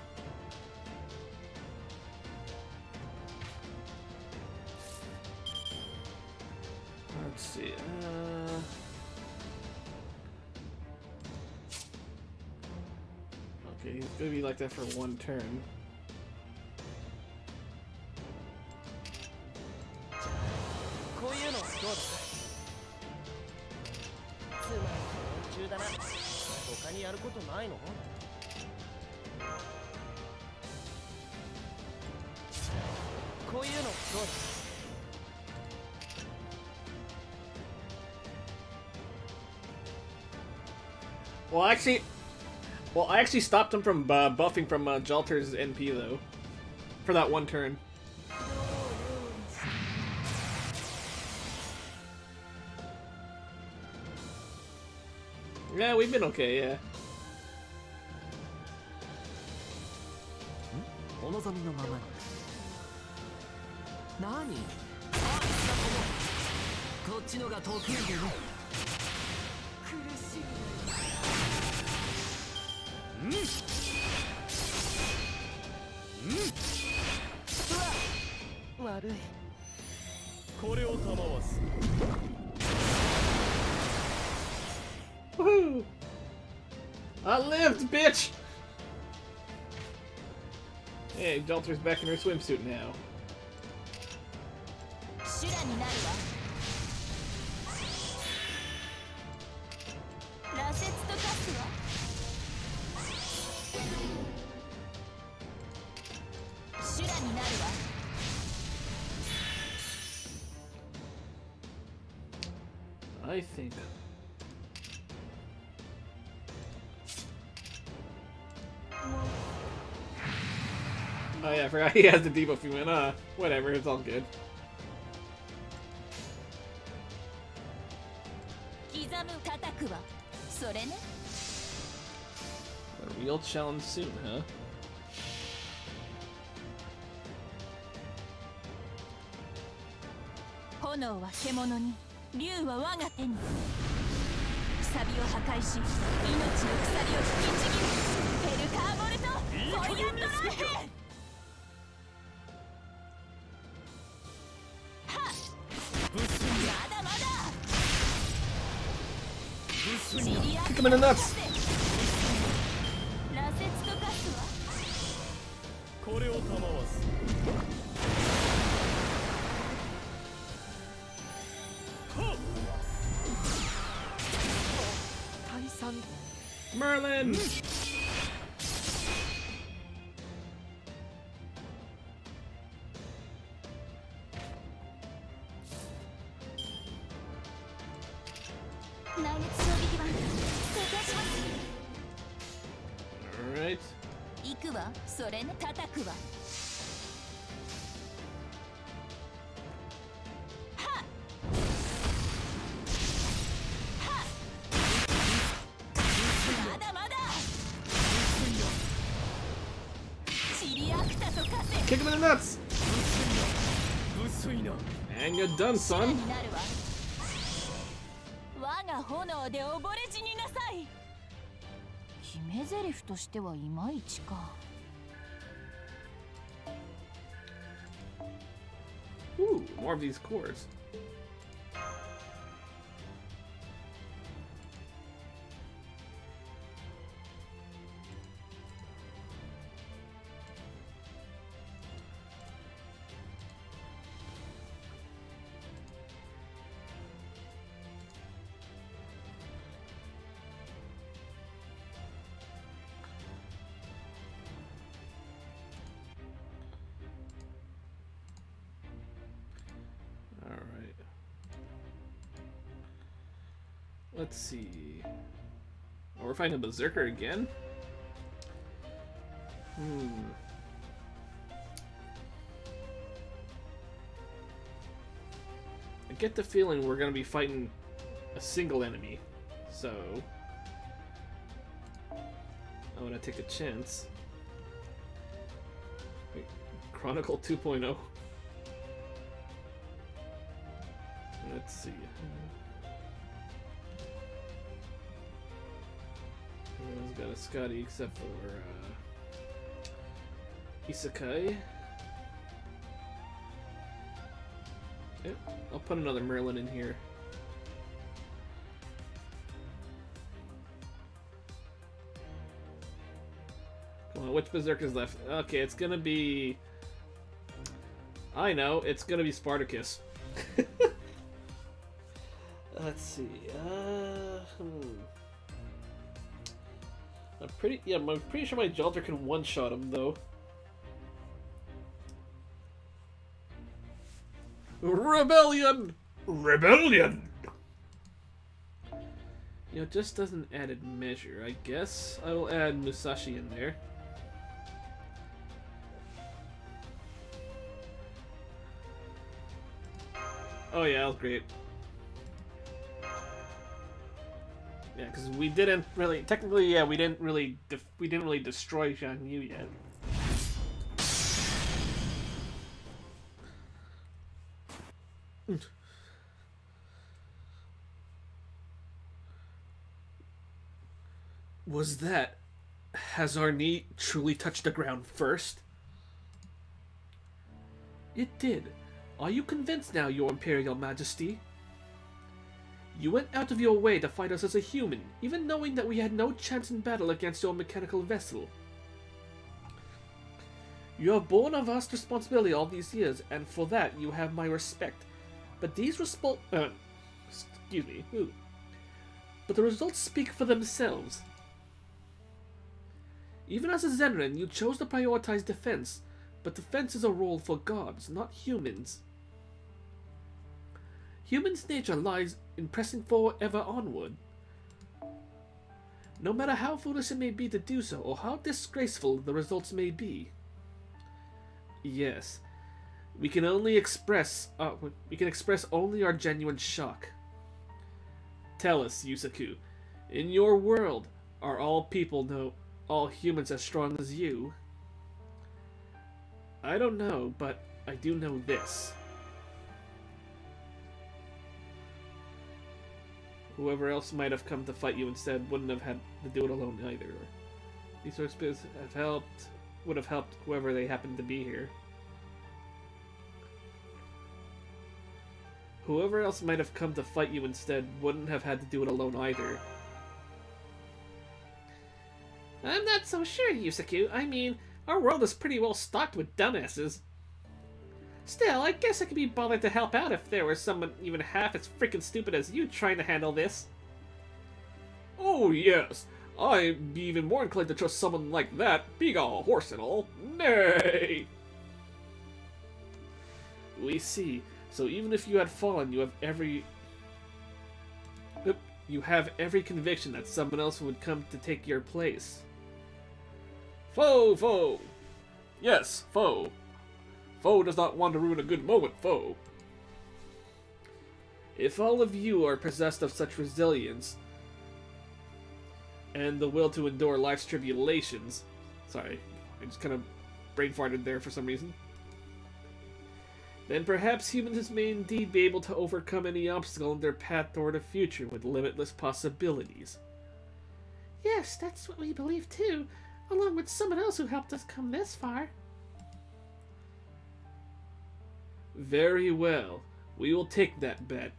Let's see. Okay, he's gonna be like that for one turn. こういうのはどうだつまり昆虫だな他にやることないのこういうのどうだ Well, I actually stopped him from buffing from Jalter's NP though, for that one turn. Yeah, we've been okay, yeah. お望みのままに何あいつだともこっちのが得意でね苦しいうわ悪いこれを賜わす Woohoo! I lived, bitch! Hey, Jalter's back in her swimsuit now. 修羅になるわ羅刹と化すわ修羅になるわ I think. Oh yeah, I forgot he has the debuff human. Whatever, it's all good. 刻む叩くわそれね A real challenge soon, huh? 炎は獣に竜は我が手にサビを破壊し命の鎖を引きちぎるペルカーボルトフォイアンドラーヘンはっまだまだ Kick him in the nuts! 羅刹と化すわこれを賜わす Merlin! Alright. 行くわそれね叩くわまだまだ Kick him in the nuts! 薄いな And you're done, son! になるわ我が炎で溺れ死になさい決め台詞としてはいまいちか Ooh, more of these cores. Alright. Let's see. Oh, we're fighting a Berserker again? get the feeling we're gonna be fighting a single enemy, so I'm gonna take a chance. Wait, Chronicle 2.0. Let's see. Everyone's got a Scotty except for Isekai. Yep, I'll put another Merlin in here. Come on, which Berserker's left? Okay, it's gonna be... I know, it's gonna be Spartacus. Let's see, I'm pretty sure my Jalter can one-shot him, though. Rebellion! Rebellion! You know, it just doesn't added measure. I guess I will add Musashi in there. Oh yeah, that was great. Yeah, because we didn't really, technically, yeah, we didn't really destroy Zhang Yu yet. Was that... Has our knee truly touched the ground first? It did. Are you convinced now, Your Imperial Majesty? You went out of your way to fight us as a human, even knowing that we had no chance in battle against your mechanical vessel. You have borne a vast responsibility all these years, and for that you have my respect. But these excuse me. Ooh. But the results speak for themselves. Even as a Zenrin, you chose to prioritize defense, but defense is a role for gods, not humans. Humans' nature lies in pressing forward ever onward. No matter how foolish it may be to do so, or how disgraceful the results may be. Yes, we can express only our genuine shock. Tell us, Yusaku, in your world, are all humans as strong as you? I don't know, but I do know this. Whoever else might have come to fight you instead wouldn't have had to do it alone either. These sorts of spirits would have helped whoever they happened to be here. Whoever else might have come to fight you instead wouldn't have had to do it alone either. I'm not so sure, Yusaku. I mean, our world is pretty well stocked with dumbasses. Still, I guess I could be bothered to help out if there was someone even half as freaking stupid as you trying to handle this. Oh yes, I'd be even more inclined to trust someone like that, being a horse and all. Nay! We see. So even if you had fallen, you have every conviction that someone else would come to take your place. Foe, foe! Yes, foe. Foe does not want to ruin a good moment, foe. If all of you are possessed of such resilience and the will to endure life's tribulations... Sorry, I just kind of brain farted there for some reason. Then perhaps humans may indeed be able to overcome any obstacle in their path toward a future with limitless possibilities. Yes, that's what we believe too, along with someone else who helped us come this far. Very well. We will take that bet.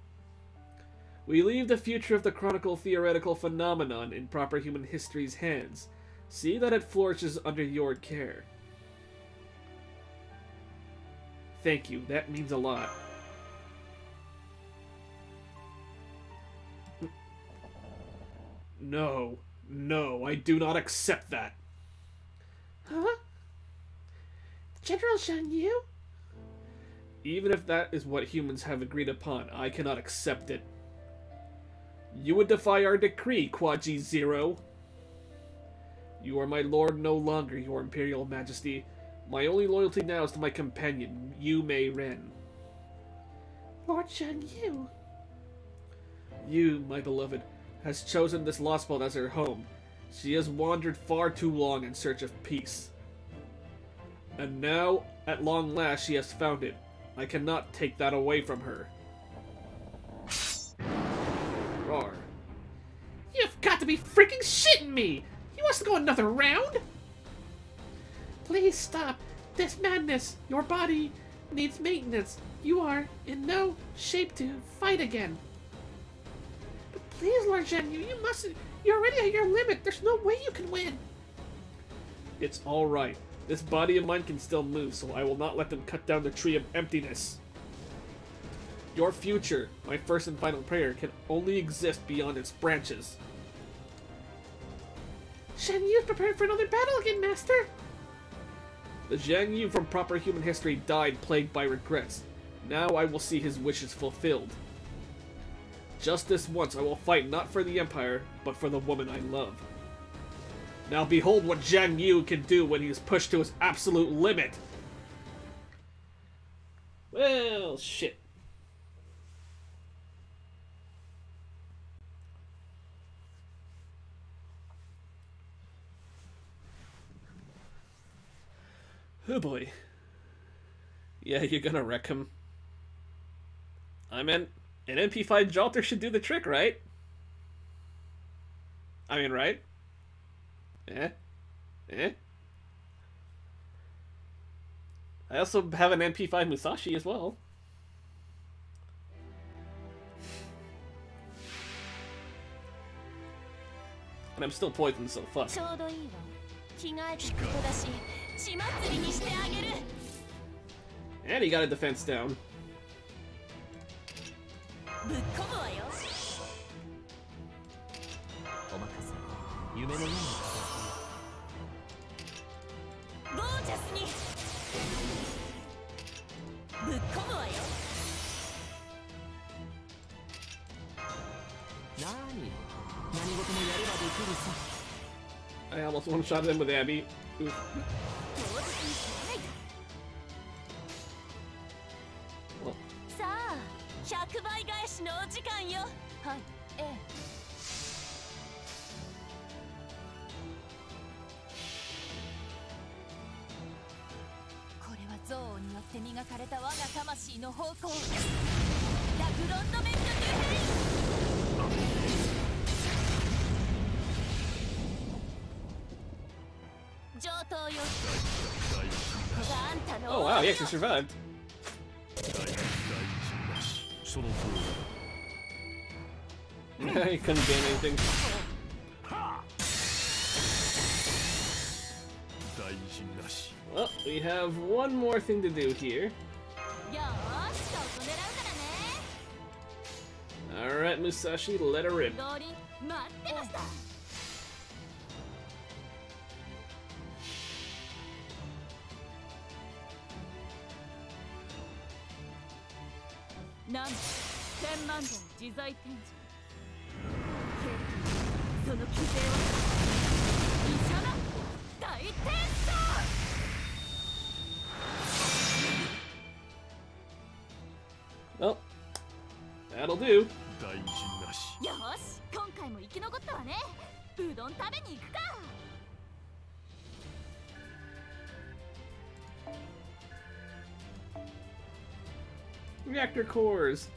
We leave the future of the Chronicle theoretical phenomenon in proper human history's hands. See that it flourishes under your care. Thank you. That means a lot. No. No, I do not accept that. Huh? General Zhang Yu? Even if that is what humans have agreed upon, I cannot accept it. You would defy our decree, Quaji Zero. You are my lord no longer, Your Imperial Majesty. My only loyalty now is to my companion, Yu Mei-Ren. Lord Shen Yu. You, my beloved, has chosen this Lostbelt as her home. She has wandered far too long in search of peace. And now, at long last, she has found it. I cannot take that away from her. Roar. You've got to be freaking shitting me! He wants to go another round? Please stop this madness. Your body needs maintenance. You are in no shape to fight again. But please, Lord Zhenyu, you mustn't. You're already at your limit. There's no way you can win. It's alright. This body of mine can still move, so I will not let them cut down the tree of emptiness. Your future, my first and final prayer, can only exist beyond its branches. Shen Yu's prepared for another battle again, Master. The Zhang Yu from proper human history died plagued by regrets. Now I will see his wishes fulfilled. Just this once I will fight not for the Empire, but for the woman I love. Now behold what Zhang Yu can do when he is pushed to his absolute limit! Well, shit. Oh boy. Yeah, you're gonna wreck him. I mean, an MP5 Jolter should do the trick, right? I mean, right? Eh? Eh? I also have an MP5 Musashi as well. And I'm still poisoned, so fuck. And he got a defense down. I almost one-shotted him with Abby. Oof. Well. 100倍返しのお時間よ。はい、ええ。これは憎悪によって磨かれた我が魂の方向。ラグロンドメント・デュヘイ。上等よ。あんたの。Oh wow, he actually survived. He couldn't gain anything. Well, we have one more thing to do here. Alright, Musashi, let her rip. Well, that'll do. よし、今回も生き残ったわね。うどん食べに行くか。Reactor cores.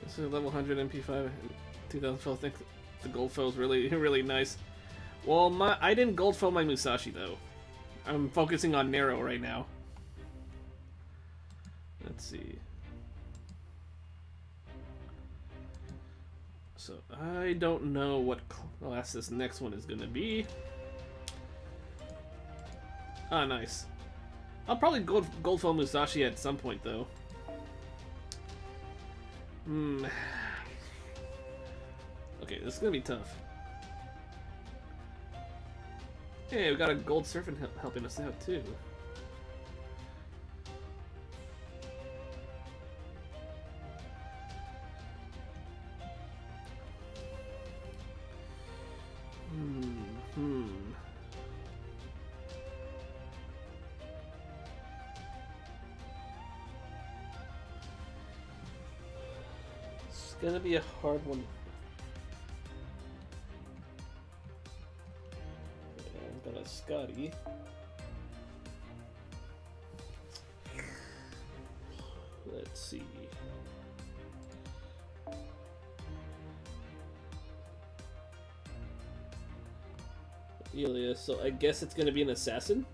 This is level 100 MP5 2000 foil. I think the gold foil is really nice. Well, I didn't gold foil my Musashi though. I'm focusing on Nero right now. Let's see. So I don't know what class this next one is gonna be. Ah, nice. I'll probably gold foil Musashi at some point though. Okay, this is gonna be tough. Hey, we got a gold serpent helping us out too. It's gonna be a hard one. I've got a Scotty. Let's see. Elia, so I guess it's gonna be an assassin?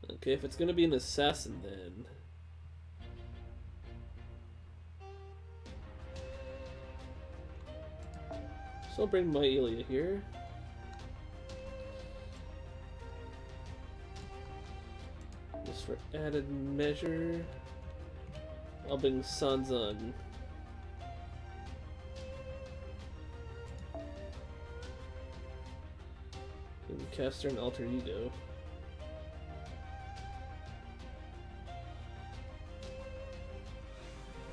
Okay, if it's gonna be an assassin then... So I'll bring my Elia here. Just for added measure, I'll bring Sanzan. And Caster and Alter Ego.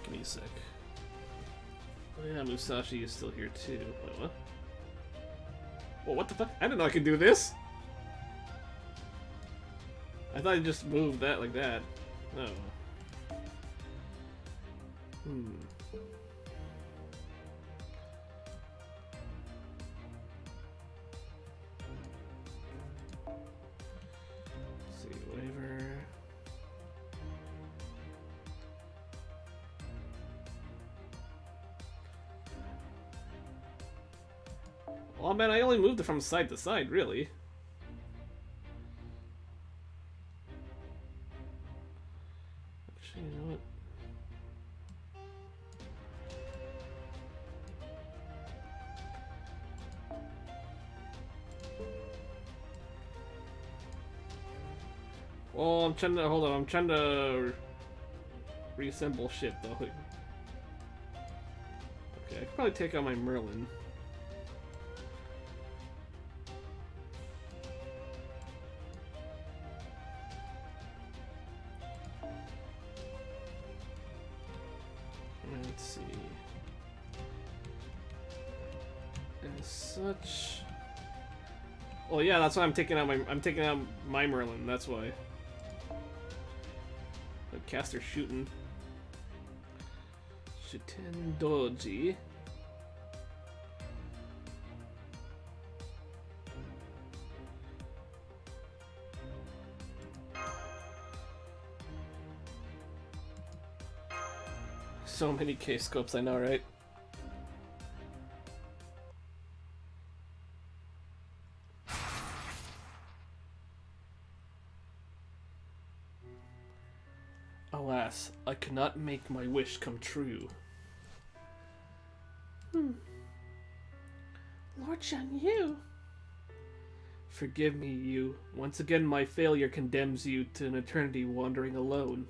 Give me a sec. Oh yeah, Musashi is still here too. Wait, what? Well, what the fuck? I didn't know I could do this! I thought I just moved that like that. Oh. Let's see, waiver. Oh man, I only moved it from side to side, really. Actually, you know what? Oh, I'm trying to, hold on, I'm trying to reassemble shit though. Okay, I could probably take out my Merlin. Let's see. As such. Oh yeah, that's why I'm taking out my Merlin. That's why. The caster shooting. Shiten Doji. So many K-scopes, I know, right? Alas, I cannot make my wish come true. Lord Shen Yu. Forgive me, Yu. Once again, my failure condemns you to an eternity wandering alone.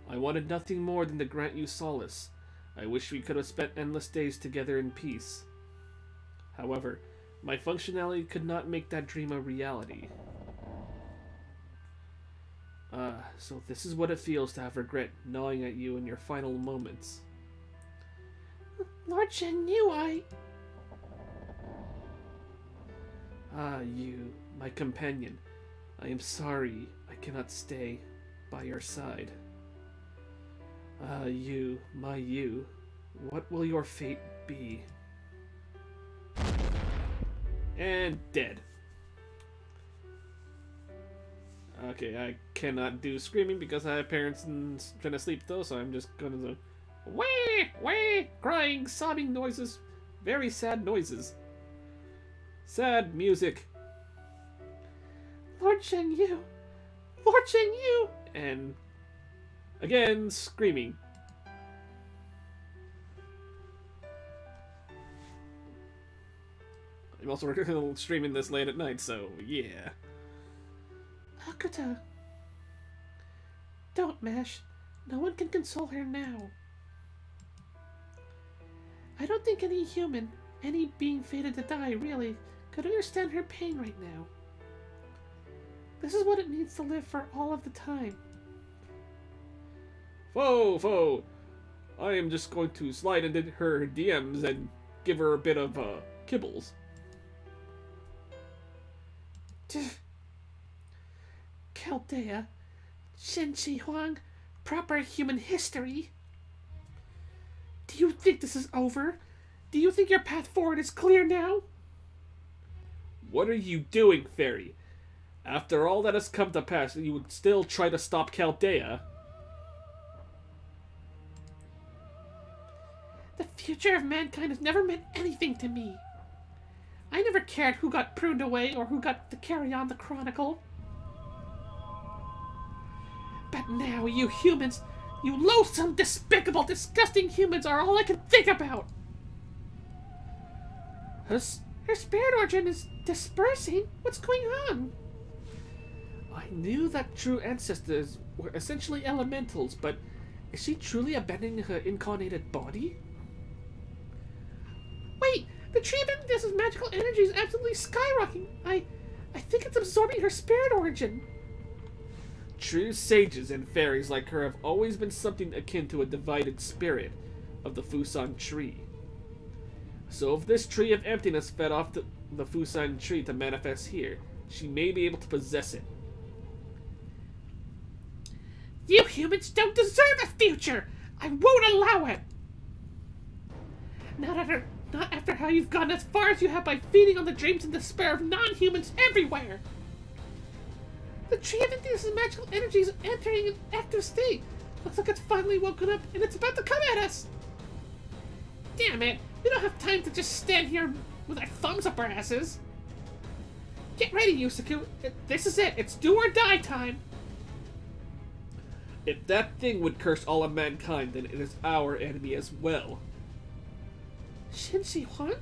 I wanted nothing more than to grant you solace. I wish we could have spent endless days together in peace. However, my functionality could not make that dream a reality. So this is what it feels to have regret gnawing at you in your final moments. Lord Shen Yu, Yu, my companion. I am sorry I cannot stay by your side. Yu, my Yu, what will your fate be? And dead. Okay, I cannot do screaming because I have parents trying to sleep though, so I'm just gonna do wah, crying, sobbing noises, very sad noises. Sad music. Lord Shen Yu! Lord Shen Yu! And again, screaming. I'm also streaming this late at night, so yeah. Akuta. Don't, Mash. No one can console her now. I don't think any human, any being fated to die, really, could understand her pain right now. This is what it needs to live for all of the time. Foe! I am just going to slide into her DMs and give her a bit of kibbles. Chaldea, Qin Shi Huang, proper human history. Do you think this is over? Do you think your path forward is clear now? What are you doing, Fairy? After all that has come to pass, you would still try to stop Chaldea? The future of mankind has never meant anything to me. I never cared who got pruned away or who got to carry on the chronicle. But now you humans, you loathsome, despicable, disgusting humans are all I can think about. Her spirit origin is dispersing. What's going on? I knew that true ancestors were essentially elementals, but is she truly abandoning her incarnated body? Wait, the tree of emptiness's magical energy is absolutely skyrocketing. I think it's absorbing her spirit origin. True sages and fairies like her have always been something akin to a divided spirit of the Fusan tree. So if this tree of emptiness fed off the Fusan tree to manifest here, she may be able to possess it. You humans don't deserve a future! I won't allow it! Not after how you've gone as far as you have by feeding on the dreams and despair of non-humans everywhere! The tree of emptiness's magical energy is entering an active state. Looks like it's finally woken up and it's about to come at us! Damn it! We don't have time to just stand here with our thumbs up our asses! Get ready, Yusaku! This is it! It's do or die time! If that thing would curse all of mankind, then it is our enemy as well. Qin Shi Huang?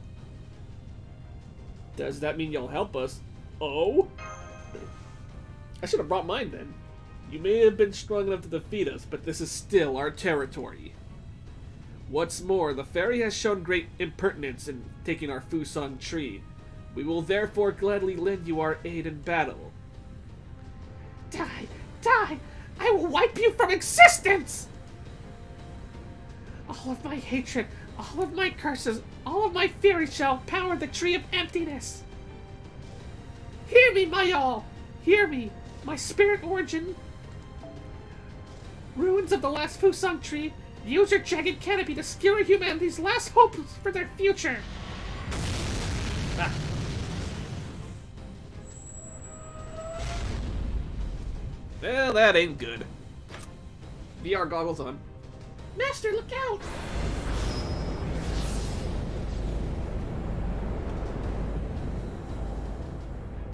Does that mean you'll help us? Oh? I should have brought mine then. You may have been strong enough to defeat us, but this is still our territory. What's more, the fairy has shown great impertinence in taking our Fusan tree. We will therefore gladly lend you our aid in battle. Die! Die! I will wipe you from existence! All of my hatred, all of my curses, all of my fury shall power the tree of emptiness. Hear me, my all! Hear me, my spirit origin. Ruins of the last Fusan tree, use your jagged canopy to skewer humanity's last hopes for their future. Ah. Well, that ain't good. VR goggles on. Master, look out!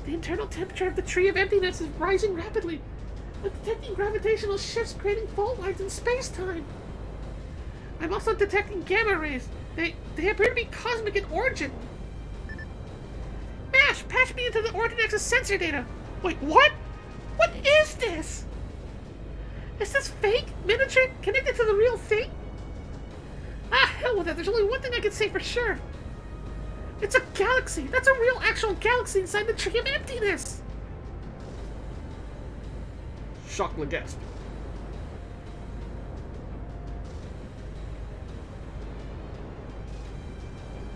The internal temperature of the Tree of Emptiness is rising rapidly. I'm detecting gravitational shifts creating fault lines in space-time. I'm also detecting gamma rays. They appear to be cosmic in origin. Mash, patch me into the Ordinex's sensor data. Wait, what? What is this? Is this fake? Miniature? Connected to the real thing? Ah, hell with it. There's only one thing I can say for sure. It's a galaxy. That's a real actual galaxy inside the Tree of Emptiness. Shock and gasp.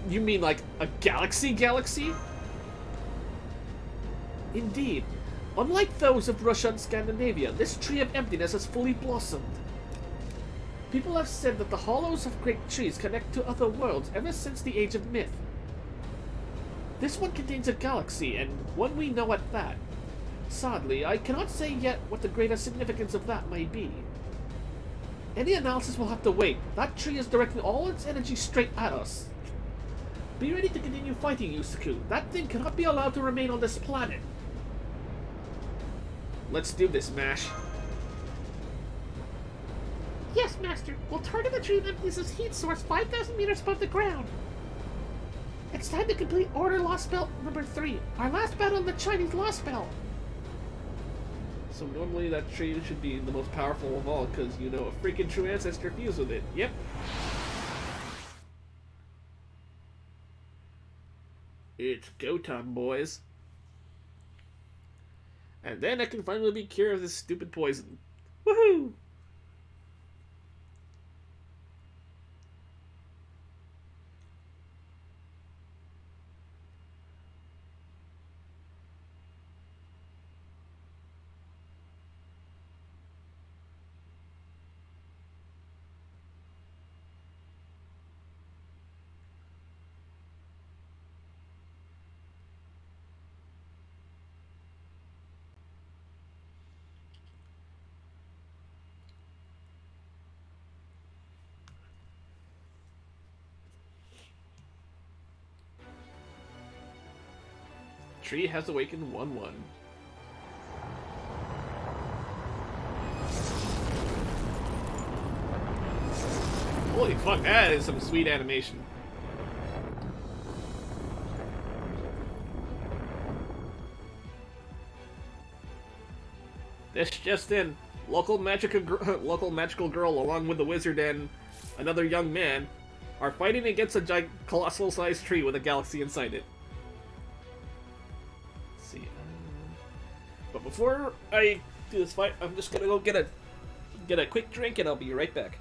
You mean like a galaxy? Indeed. Unlike those of Russia and Scandinavia, this Tree of Emptiness has fully blossomed. People have said that the hollows of great trees connect to other worlds ever since the Age of Myth. This one contains a galaxy, and one we know at that. Sadly, I cannot say yet what the greater significance of that may be. Any analysis will have to wait. That tree is directing all its energy straight at us. Be ready to continue fighting, Yusaku. That thing cannot be allowed to remain on this planet. Let's do this, Mash. Yes, Master. We'll target the Tree of Emptiness's heat source 5,000 meters above the ground. It's time to complete Order Lostbelt number 3, our last battle in the Chinese Lostbelt. So normally that tree should be the most powerful of all, because, you know, a freaking true ancestor fused with it. Yep. It's go time, boys. And then I can finally be cured of this stupid poison. Woohoo! tree has awakened 1-1. Holy fuck, that is some sweet animation. This just in. Local magical girl along with the wizard and another young man are fighting against a colossal-sized tree with a galaxy inside it. Let's see. But before I do this fight, I'm just gonna go get a quick drink and I'll be right back.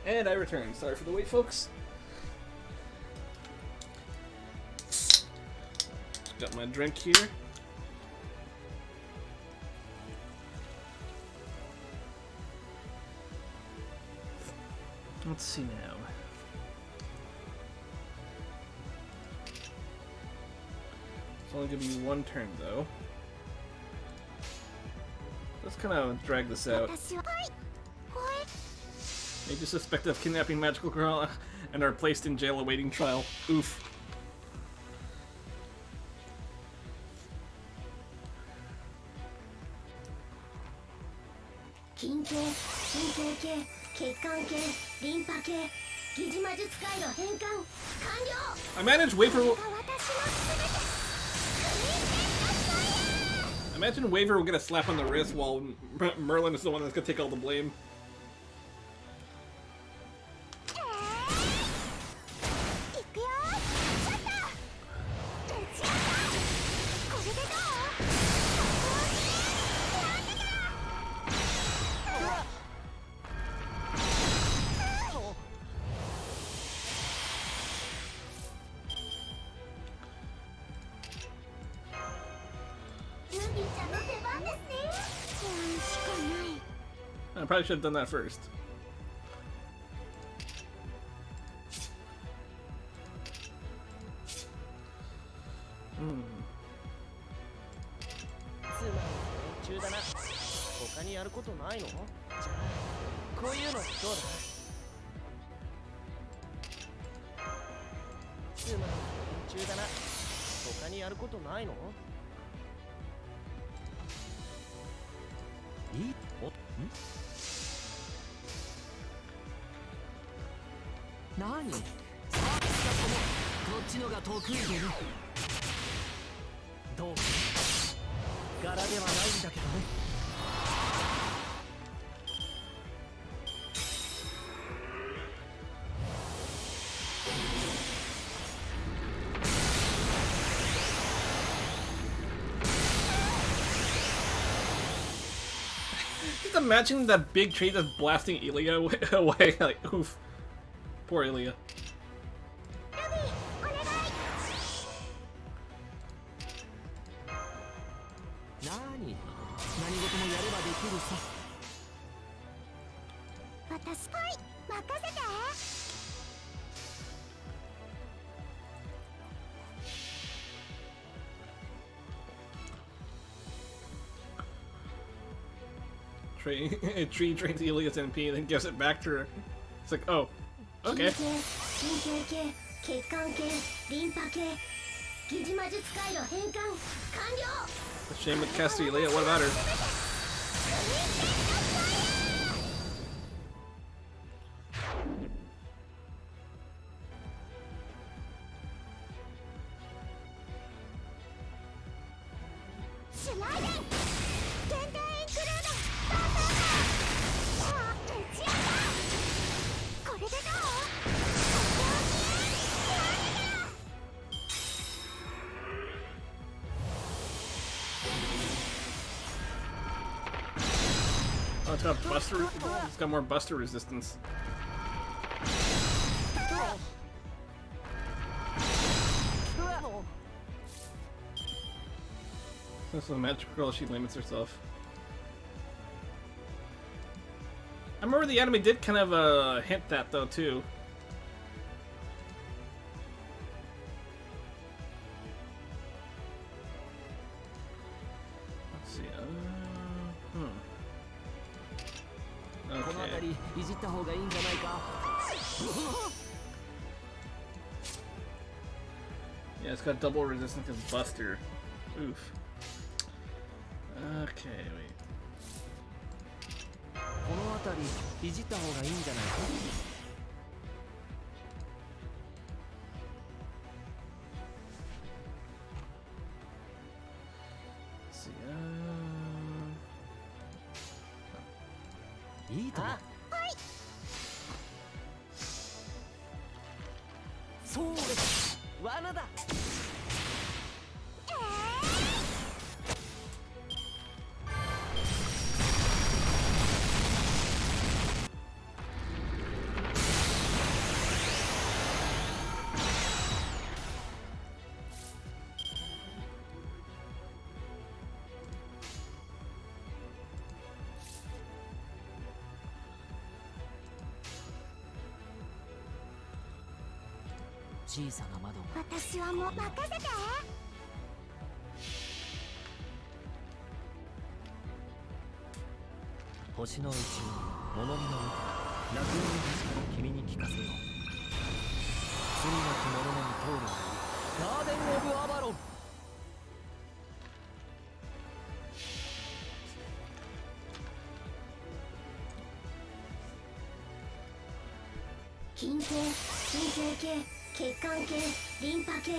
And I return. Sorry for the wait, folks. Got my drink here. Let's see now. It's only gonna be one turn, though. Let's kind of drag this out. They just suspected of kidnapping Magical Girl and are placed in jail awaiting trial. Oof. I managed Waver. I imagine Waver will get a slap on the wrist while Merlin is the one that's gonna take all the blame. I probably should have done that first. Just imagine that big tree that's blasting Ilya away. Like, oof. Poor Ilya. A tree drains Ilya's MP and then gives it back to her. It's like, oh, okay. A shame with Caster Ilya, what about her? Oh, it's got buster. It's got more buster resistance. This is a magic girl. She limits herself. I remember the anime did kind of hint that though too. Let's see. Okay. Yeah, it's got double resistance as Buster. Oof. Okay, wait. Let's see. 楽園の星から君に聞かせよう。罪なき者のみ通るがいい。ガーデン・オブ・アバロン。筋系、神経系、血管系、リンパ系、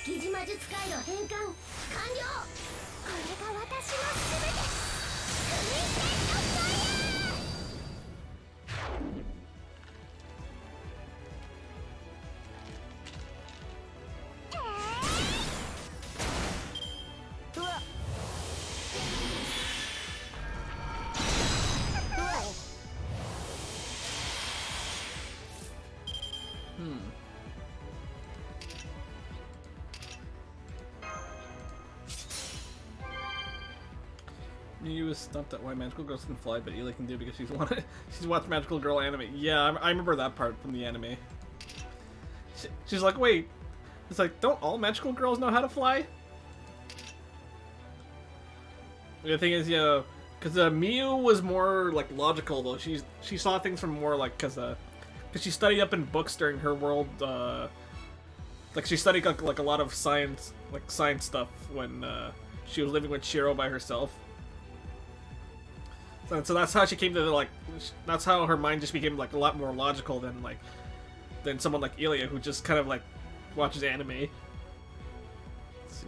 疑似魔術回路変換完了。これが私のすべて。クリステントファイヤー。Miyu was stumped at why magical girls can fly, but Ila can do because she's watched magical girl anime. Yeah, I remember that part from the anime. She's like, wait, it's like, don't all magical girls know how to fly? The thing is, yeah, because Miyu was more like logical though. She saw things from more like because she studied up in books during her world. Like she studied like a lot of science stuff when she was living with Shiro by herself. So that's how she came to like. That's how her mind just became like a lot more logical than someone like Ilya who just kind of like watches anime. Let's see.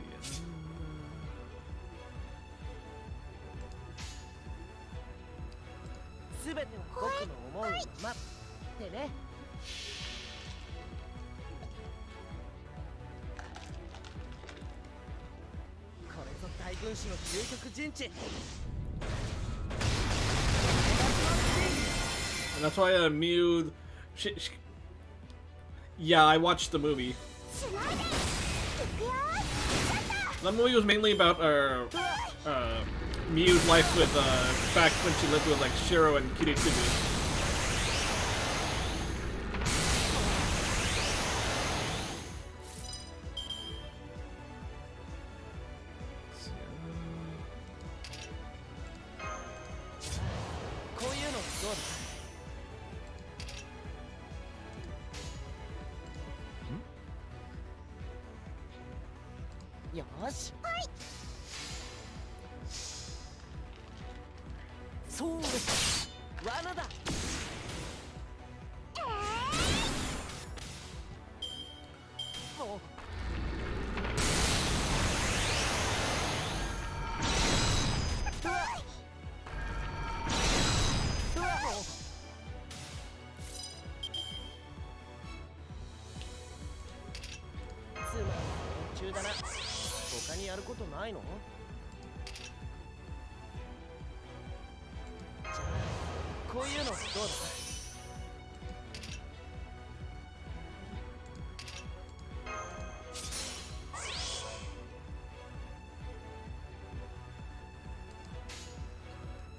And that's why Miyu. Yeah, I watched the movie. That movie was mainly about Miyu's life with back when she lived with like Shiro and Kiritsugu.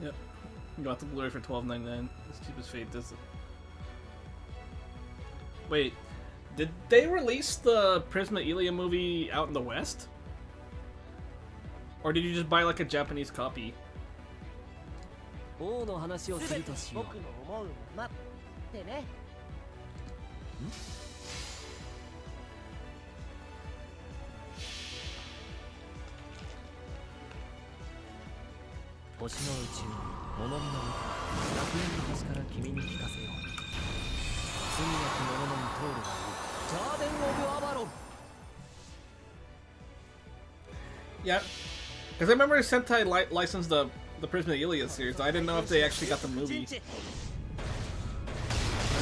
Yep, got the Blu-ray for $12.99. It's cheap as fate, does it? Wait, did they release the Prisma Ilia movie out in the West? Or did you just buy like a Japanese copy? Yeah, because I remember Sentai licensed the Prisma Ilia series. I didn't know if they actually got the movie.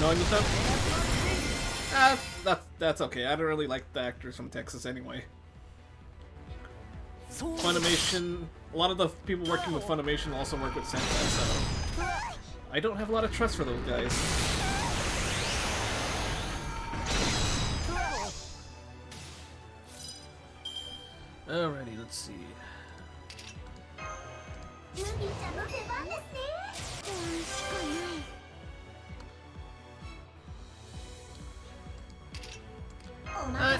No, you said? That's okay. I don't really like the actors from Texas anyway. Funimation, a lot of the people working with Funimation also work with Sentai, so I don't have a lot of trust for those guys. Alrighty, let's see.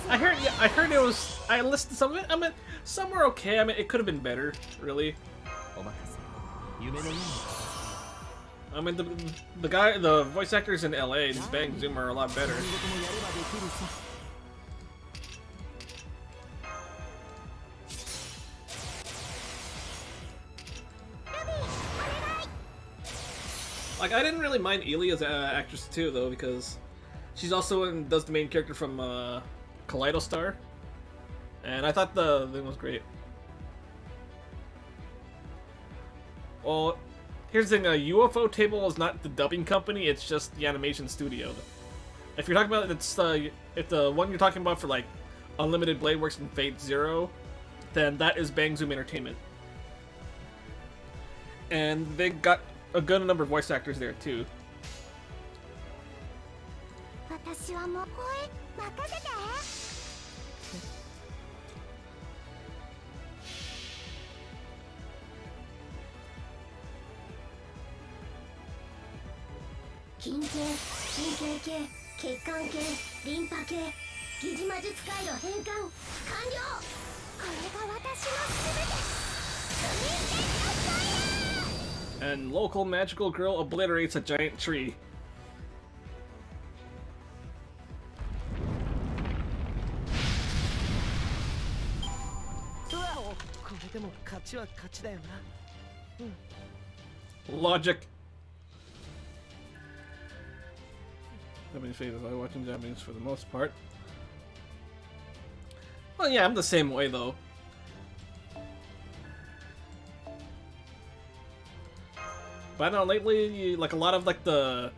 I heard it was. I listened to some of it. I mean, some were okay. I mean, it could have been better, really. I mean, the voice actors in LA in Bang Zoom are a lot better. 何事もやればできるさ Like, I didn't really mind Ely as an actress too, though, because she's also does the main character from Kaleidostar, and I thought the thing was great. Well, here's the thing: UFO Table is not the dubbing company; it's just the animation studio. If you're talking about if the one you're talking about for like Unlimited Blade Works and Fate Zero, then that is Bang Zoom Entertainment, and they got a good number of voice actors there too. 私はもう声任せて。筋系、神経系、血管系、リンパ系、疑似魔術回路変換完了。これが私のすべて。スミンテッドファイヤー。 And local magical girl obliterates a giant tree. これでも勝ちは勝ちだよな Logic. Japanese favors. I watch in Japanese for the most part. Well, yeah, I'm the same way though. But I know lately, like a lot of like a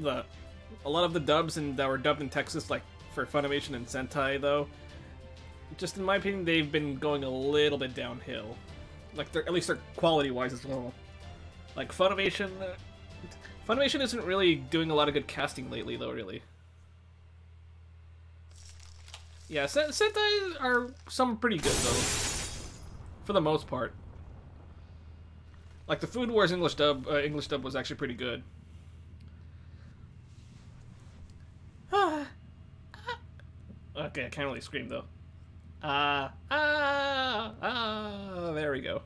lot of the dubs that were dubbed in Texas, like for Funimation and Sentai, though, just in my opinion, they've been going a little bit downhill. Like at least they're quality-wise as well. Like Funimation isn't really doing a lot of good casting lately, though. Really. Yeah, Sentai are some pretty good though, for the most part. Like the Food Wars English dub was actually pretty good. Okay, I can't really scream though. There we go.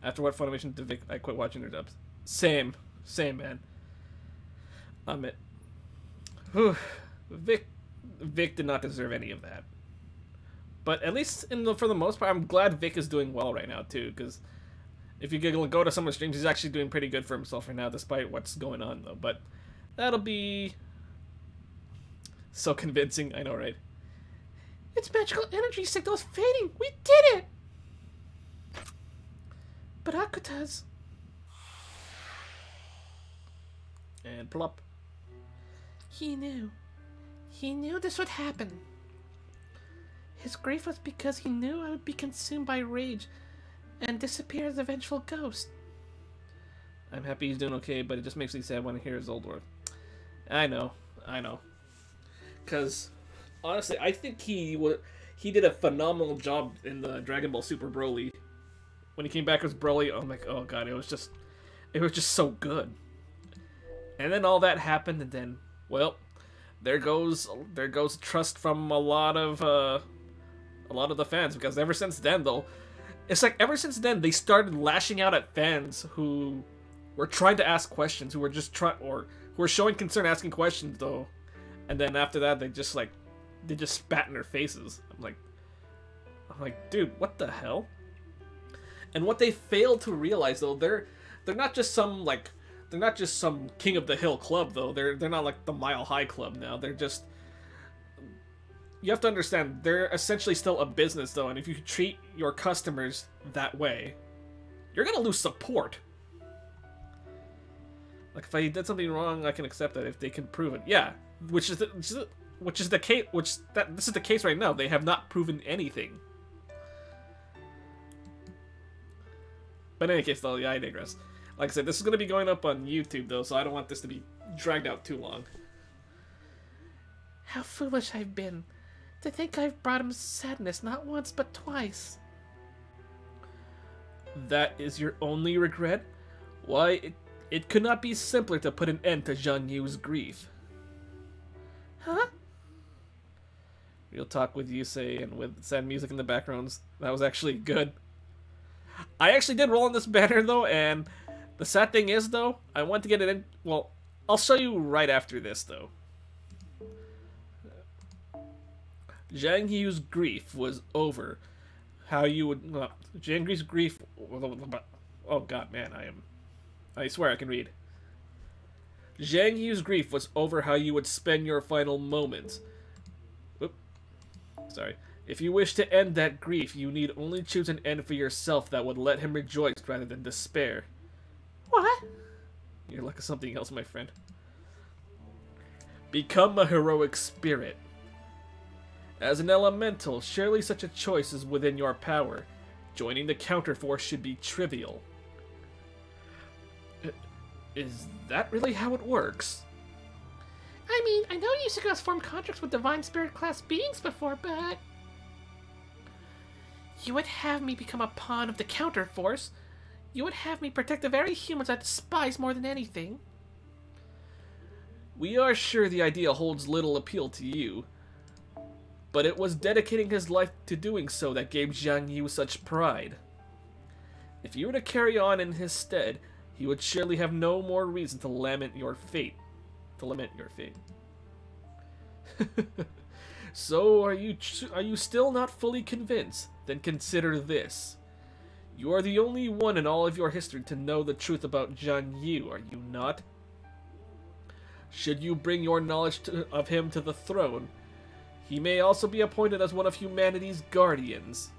After what Funimation did, I quit watching their dubs. Same man. Vic did not deserve any of that. But at least for the most part, I'm glad Vic is doing well right now too, because if you go to someone's streams, he's actually doing pretty good for himself right now, despite what's going on, though. But that'll be so convincing, I know, right? Its magical energy signal is fading. We did it! But Akuta's... And plop. He knew. He knew this would happen. His grief was because he knew I would be consumed by rage and disappear as a vengeful ghost. I'm happy he's doing okay, but it just makes me sad when I hear his old word. I know. Because, honestly, I think he did a phenomenal job in the Dragon Ball Super Broly. When he came back as Broly, I'm like, oh god, it was just so good. And then all that happened, and then, well, there goes trust from a lot of the fans, because ever since then, though, it's like ever since then they started lashing out at fans who were trying to ask questions, who were who were showing concern asking questions though, and then after that they just spat in their faces. I'm like, dude, what the hell? And what they failed to realize though, they're not just some king of the hill club though. They're not like the Mile High Club now. They're just, you have to understand, they're essentially still a business though, and if you treat your customers that way, you're gonna lose support. Like if I did something wrong, I can accept that if they can prove it. Yeah, this is the case right now. They have not proven anything. But in any case though, yeah, I digress. Like I said, this is gonna be going up on YouTube though, so I don't want this to be dragged out too long. How foolish I've been. To think I've brought him sadness not once but twice. That is your only regret? Why, it could not be simpler to put an end to Zhang Yu's grief. Huh? Real talk with Yusei and with sad music in the backgrounds. That was actually good. I actually did roll on this banner though, and The sad thing is, though, I want to get it in... Well, I'll show you right after this, though. Zhang Yu's grief was over. How you would... Zhang Yu's grief... Oh, God, man, I swear I can read. Zhang Yu's grief was over how you would spend your final moments. Oop. Sorry. If you wish to end that grief, you need only choose an end for yourself that would let him rejoice rather than despair. What? You're like something else, my friend. Become a heroic spirit. As an elemental, surely such a choice is within your power. Joining the counterforce should be trivial. Is that really how it works? I mean, I know Yusaku has formed contracts with Divine Spirit class beings before, but... You would have me become a pawn of the counterforce. You would have me protect the very humans I despise more than anything. We are sure the idea holds little appeal to you. But it was dedicating his life to doing so that gave Zhang Yu such pride. If you were to carry on in his stead, he would surely have no more reason to lament your fate. So, are you still not fully convinced? Then consider this. You are the only one in all of your history to know the truth about Zhang Yu, are you not? Should you bring your knowledge of him to the throne, he may also be appointed as one of humanity's guardians.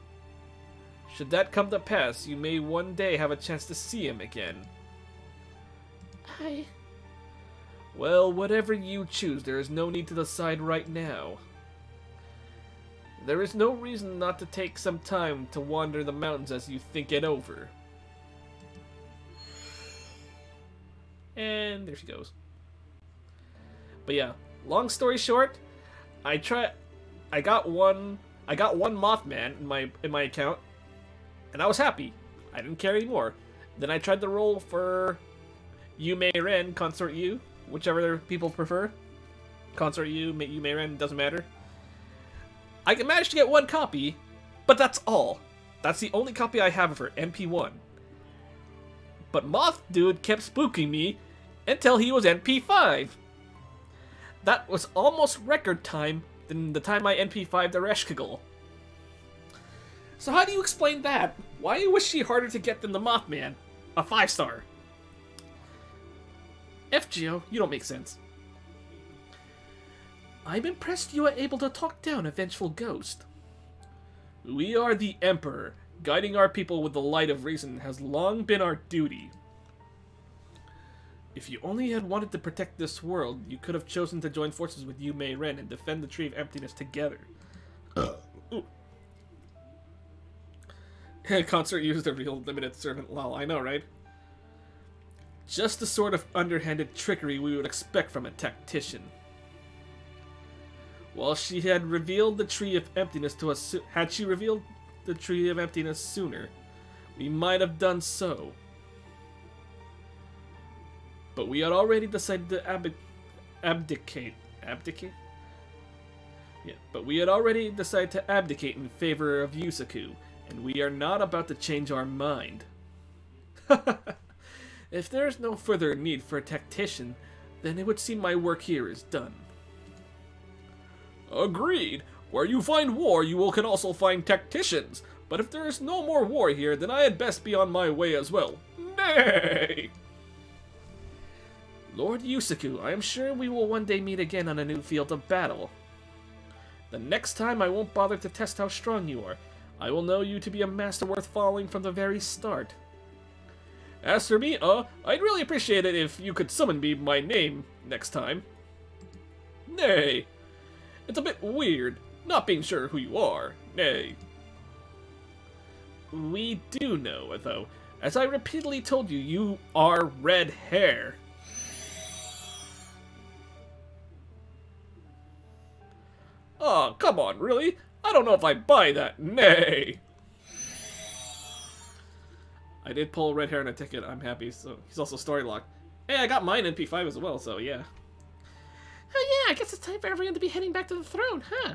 Should that come to pass, you may one day have a chance to see him again. Well, whatever you choose, there is no need to decide right now. There is no reason not to take some time to wander the mountains as you think it over. And there she goes. But yeah, long story short, I got one Mothman in my account, and I was happy. I didn't care anymore. Then I tried to roll for Yu Mei-Ren, Consort Yu, whichever people prefer. Consort Yu, Yu Mei-Ren, doesn't matter. I managed to get one copy, but that's all. That's the only copy I have of her, NP1. But Moth Dude kept spooking me until he was NP5. That was almost record time than the time I NP5'd the Reshkagul. So how do you explain that? Why was she harder to get than the Mothman? A 5-star. FGO, you don't make sense. I'm impressed you are able to talk down a vengeful ghost. We are the Emperor. Guiding our people with the light of reason has long been our duty. If you only had wanted to protect this world, you could have chosen to join forces with Yu Mei-Ren and defend the Tree of Emptiness together. Consort used a real limited servant. Lol, I know, right? Just the sort of underhanded trickery we would expect from a tactician. While she had revealed the Tree of Emptiness to us, had she revealed the Tree of Emptiness sooner, we might have done so. But we had already decided to abdicate. Abdicate? Yeah, but we had already decided to abdicate in favor of Yusaku, and we are not about to change our mind. If there is no further need for a tactician, then it would seem my work here is done. Agreed. Where you find war, you can also find tacticians. But if there is no more war here, then I had best be on my way as well. Nay! Lord Yusaku, I am sure we will one day meet again on a new field of battle. The next time I won't bother to test how strong you are. I will know you to be a master worth following from the very start. As for me, I'd really appreciate it if you could summon me by name next time. Nay. It's a bit weird, not being sure who you are. Nay. We do know, though. As I repeatedly told you, you are red hair. Oh, come on, really? I don't know if I buy that. Nay. I did pull red hair in a ticket. I'm happy. So he's also story locked. Hey, I got mine in P5 as well, so yeah. Oh yeah, I guess it's time for everyone to be heading back to the throne, huh?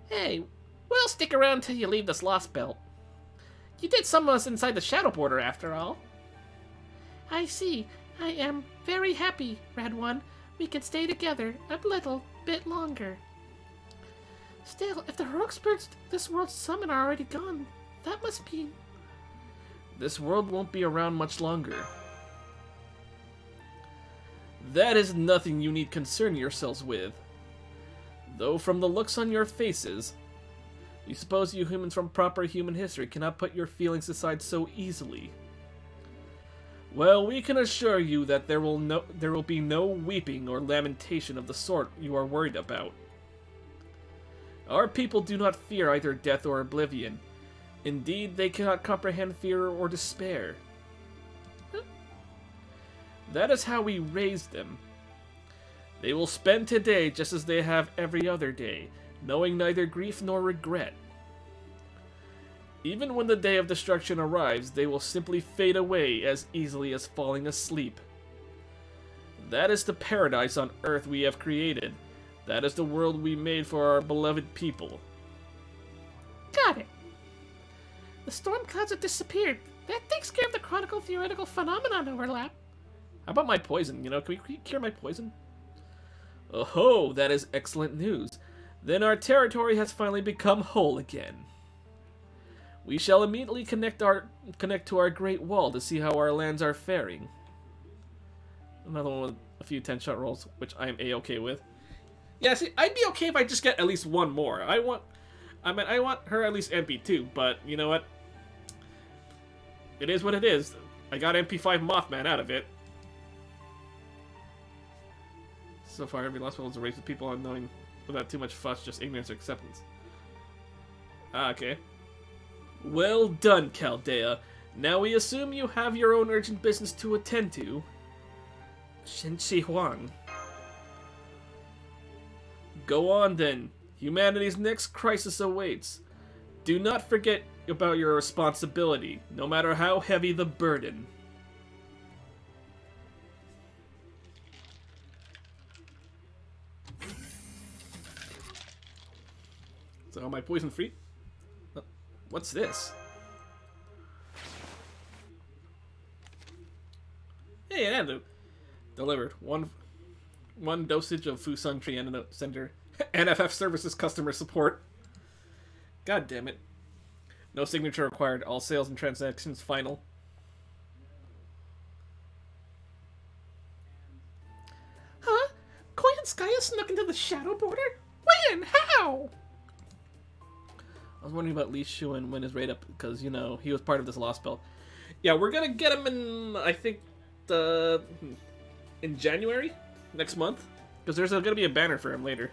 Hey, we'll stick around till you leave this Lostbelt. You did summon us inside the Shadow Border, after all. I see. I am very happy, Red One. We can stay together a little bit longer. Still, if the heroic spirits this world's summon are already gone, that must mean... This world won't be around much longer. That is nothing you need concern yourselves with. Though from the looks on your faces, you suppose you humans from proper human history cannot put your feelings aside so easily. Well, we can assure you that there will be no weeping or lamentation of the sort you are worried about. Our people do not fear either death or oblivion. Indeed, they cannot comprehend fear or despair. That is how we raised them. They will spend today just as they have every other day, knowing neither grief nor regret. Even when the day of destruction arrives, they will simply fade away as easily as falling asleep. That is the paradise on earth we have created. That is the world we made for our beloved people. Got it. The storm clouds have disappeared. That takes care of the chronicle theoretical phenomenon overlap. How about my poison? You know, can we cure my poison? Oh, that is excellent news. Then our territory has finally become whole again. We shall immediately connect to our Great Wall to see how our lands are faring. Another one with a few 10-shot rolls, which I am A-okay with. Yeah, see, I'd be okay if I just get at least one more. I want her at least MP too, but you know what? It is what it is. I got MP5 Mothman out of it. So far, every lost world is a race of people unknowing without too much fuss, just ignorance or acceptance. Ah, okay. Well done, Chaldea. Now we assume you have your own urgent business to attend to. Qin Shi Huang. Go on then. Humanity's next crisis awaits. Do not forget about your responsibility, no matter how heavy the burden. So am I poison free? What's this? Hey, an antidote. Delivered. One dosage of Fusung Tree Antidote Center. NFF Services Customer Support. God damn it. No signature required. All sales and transactions final. Huh? Koi and Skya snuck into the Shadow Border? When? How? I was wondering about Li Shu and when his raid up, because, you know, he was part of this Lostbelt. Yeah, we're gonna get him in, I think, in January? Next month? Because there's gonna be a banner for him later.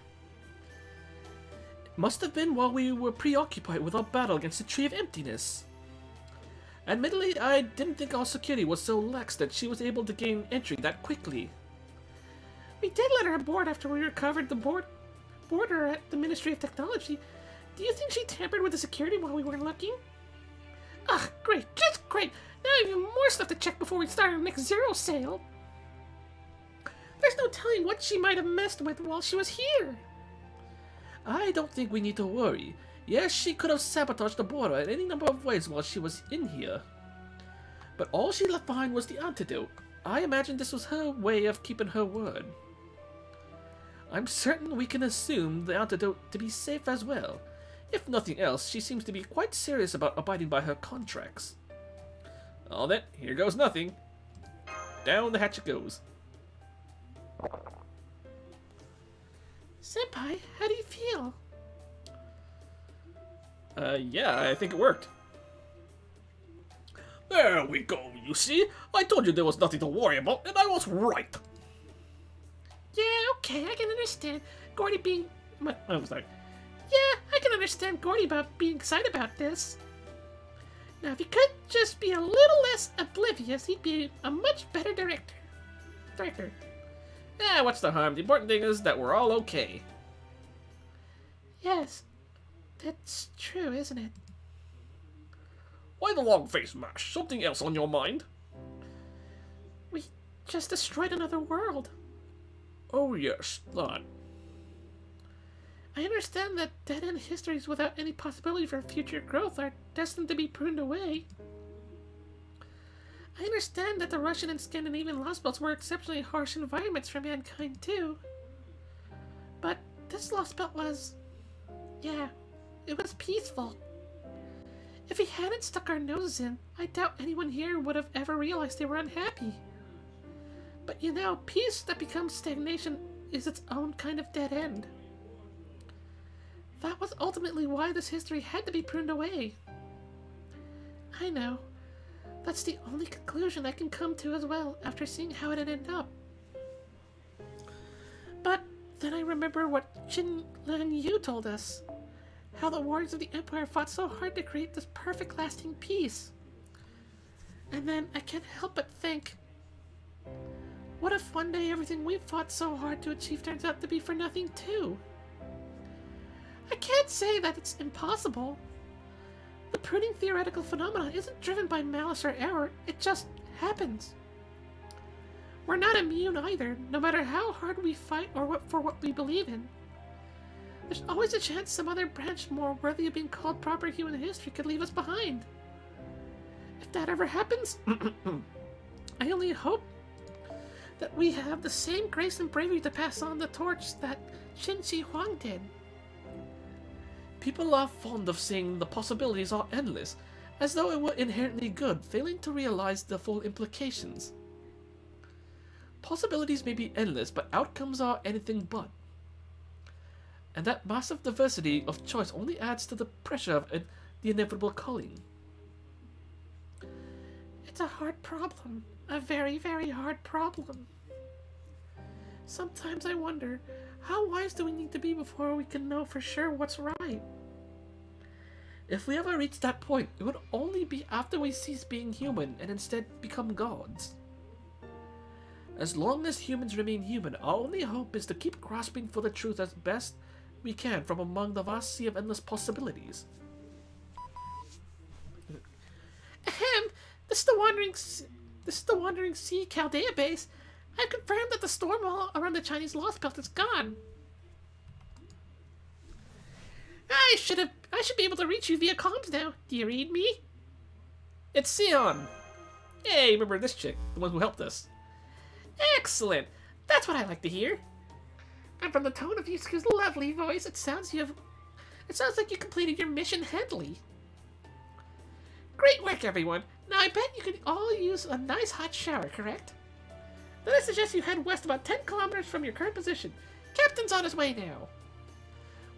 Must have been while we were preoccupied with our battle against the Tree of Emptiness. Admittedly, I didn't think our security was so lax that she was able to gain entry that quickly. We did let her aboard after we recovered the border at the Ministry of Technology. Do you think she tampered with the security while we weren't looking? Ah, great, just great. Now I have even more stuff to check before we start our next Zero sale. There's no telling what she might have messed with while she was here. I don't think we need to worry. Yes, she could have sabotaged the border in any number of ways while she was in here. But all she left behind was the antidote. I imagine this was her way of keeping her word. I'm certain we can assume the antidote to be safe as well. If nothing else, she seems to be quite serious about abiding by her contracts. All then, here goes nothing. Down the hatch it goes. Senpai, how do you feel? Yeah, I think it worked. There we go, you see? I told you there was nothing to worry about, and I was right. Yeah, okay, I can understand Gordy being... I was like... Yeah, I can understand Gordy about being excited about this. Now, if he could just be a little less oblivious, he'd be a much better director. Yeah, what's the harm? The important thing is that we're all okay. Yes, that's true, isn't it? Why the long face, Mash? Something else on your mind? We just destroyed another world. Oh yes, that. I understand that dead-end histories without any possibility for future growth are destined to be pruned away. I understand that the Russian and Scandinavian Lost Belts were exceptionally harsh environments for mankind, too. But this Lost Belt was... yeah, it was peaceful. If we hadn't stuck our noses in, I doubt anyone here would have ever realized they were unhappy. But you know, peace that becomes stagnation is its own kind of dead end. That was ultimately why this history had to be pruned away. I know. That's the only conclusion I can come to as well, after seeing how it ended up. But then I remember what Qin Yu told us. How the warriors of the Empire fought so hard to create this perfect lasting peace. And then I can't help but think, what if one day everything we've fought so hard to achieve turns out to be for nothing too? I can't say that it's impossible. The pruning theoretical phenomena isn't driven by malice or error, it just happens. We're not immune either, no matter how hard we fight or for what we believe in. There's always a chance some other branch more worthy of being called proper human history could leave us behind. If that ever happens, I only hope that we have the same grace and bravery to pass on the torch that Qin Shi Huang did. People are fond of saying the possibilities are endless, as though it were inherently good, failing to realize the full implications. Possibilities may be endless, but outcomes are anything but. And that massive diversity of choice only adds to the pressure of the inevitable culling. It's a hard problem. A very, very hard problem. Sometimes I wonder, how wise do we need to be before we can know for sure what's right? If we ever reach that point, it would only be after we cease being human and instead become gods. As long as humans remain human, our only hope is to keep grasping for the truth as best we can from among the vast sea of endless possibilities. Ahem! This is the Wandering Sea Chaldea base. I've confirmed that the storm wall around the Chinese Lost Belt is gone. I should be able to reach you via comms now. Do you read me? It's Sion! Hey, remember this chick, the one who helped us. Excellent! That's what I like to hear. And from the tone of Yusaku's lovely voice, it sounds like you completed your mission handily. Great work, everyone. Now I bet you could all use a nice hot shower, correct? Then I suggest you head west about 10 kilometers from your current position. Captain's on his way now.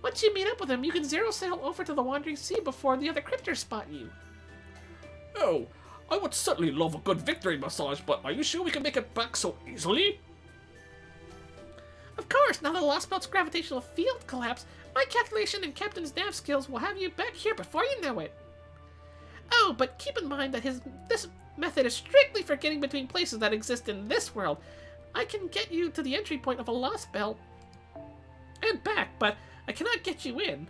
Once you meet up with him, you can zero sail over to the Wandering Sea before the other cryptors spot you. Oh, I would certainly love a good victory massage, but are you sure we can make it back so easily? Of course, now that the Lost Belt's gravitational field collapsed, my calculation and Captain's nav skills will have you back here before you know it. Oh, but keep in mind that this method is strictly for getting between places that exist in this world. I can get you to the entry point of a Lost Belt and back, but I cannot get you in.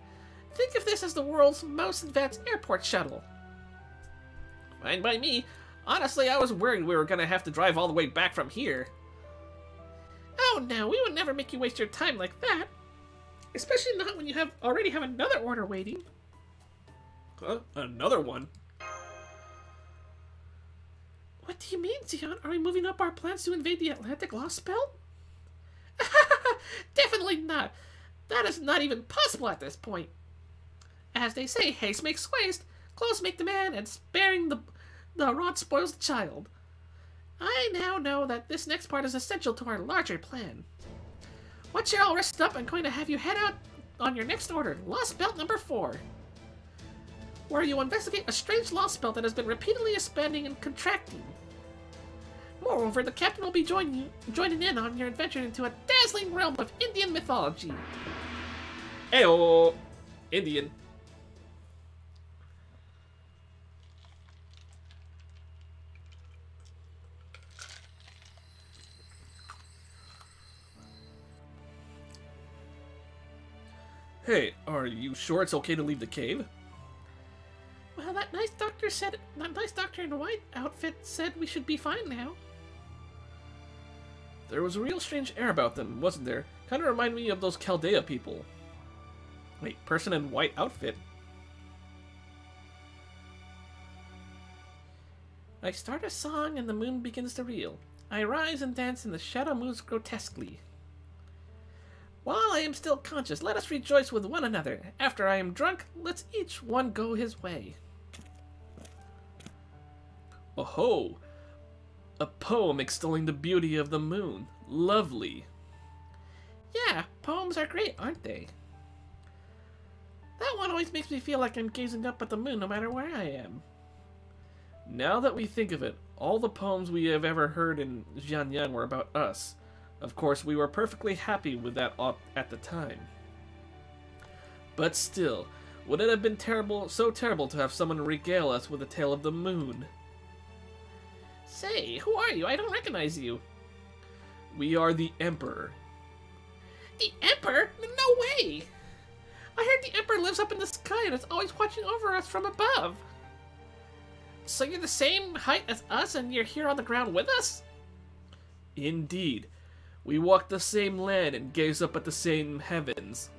Think of this as the world's most advanced airport shuttle. Fine by me. Honestly, I was worried we were gonna have to drive all the way back from here. Oh no, we would never make you waste your time like that. Especially not when you already have another order waiting. Huh? Another one? What do you mean, Xion? Are we moving up our plans to invade the Atlantic Lost Belt? Definitely not. That is not even possible at this point. As they say, haste makes waste, clothes make the man, and sparing the rod spoils the child. I now know that this next part is essential to our larger plan. Once you're all rested up, I'm going to have you head out on your next order, Lost Belt number 4. Where you investigate a strange Lost Belt that has been repeatedly expanding and contracting. Moreover, the captain will be joining in on your adventure into a dazzling realm of Indian mythology. Ayo! Indian. Hey, are you sure it's okay to leave the cave? Well, that nice doctor in a white outfit said we should be fine now. There was a real strange air about them, wasn't there? Kind of reminded me of those Chaldea people. Wait, person in white outfit? I start a song and the moon begins to reel. I rise and dance and the shadow moves grotesquely. While I am still conscious, let us rejoice with one another. After I am drunk, let's each one go his way. Oh-ho! A poem extolling the beauty of the moon. Lovely. Yeah, poems are great, aren't they? That one always makes me feel like I'm gazing up at the moon no matter where I am. Now that we think of it, all the poems we have ever heard in Xianyang were about us. Of course, we were perfectly happy with that at the time. But still, would it have been so terrible to have someone regale us with a tale of the moon? Say, who are you? I don't recognize you. We are the Emperor. The Emperor? No way! I heard the Emperor lives up in the sky and is always watching over us from above. So you're the same height as us and you're here on the ground with us? Indeed. We walk the same land and gaze up at the same heavens.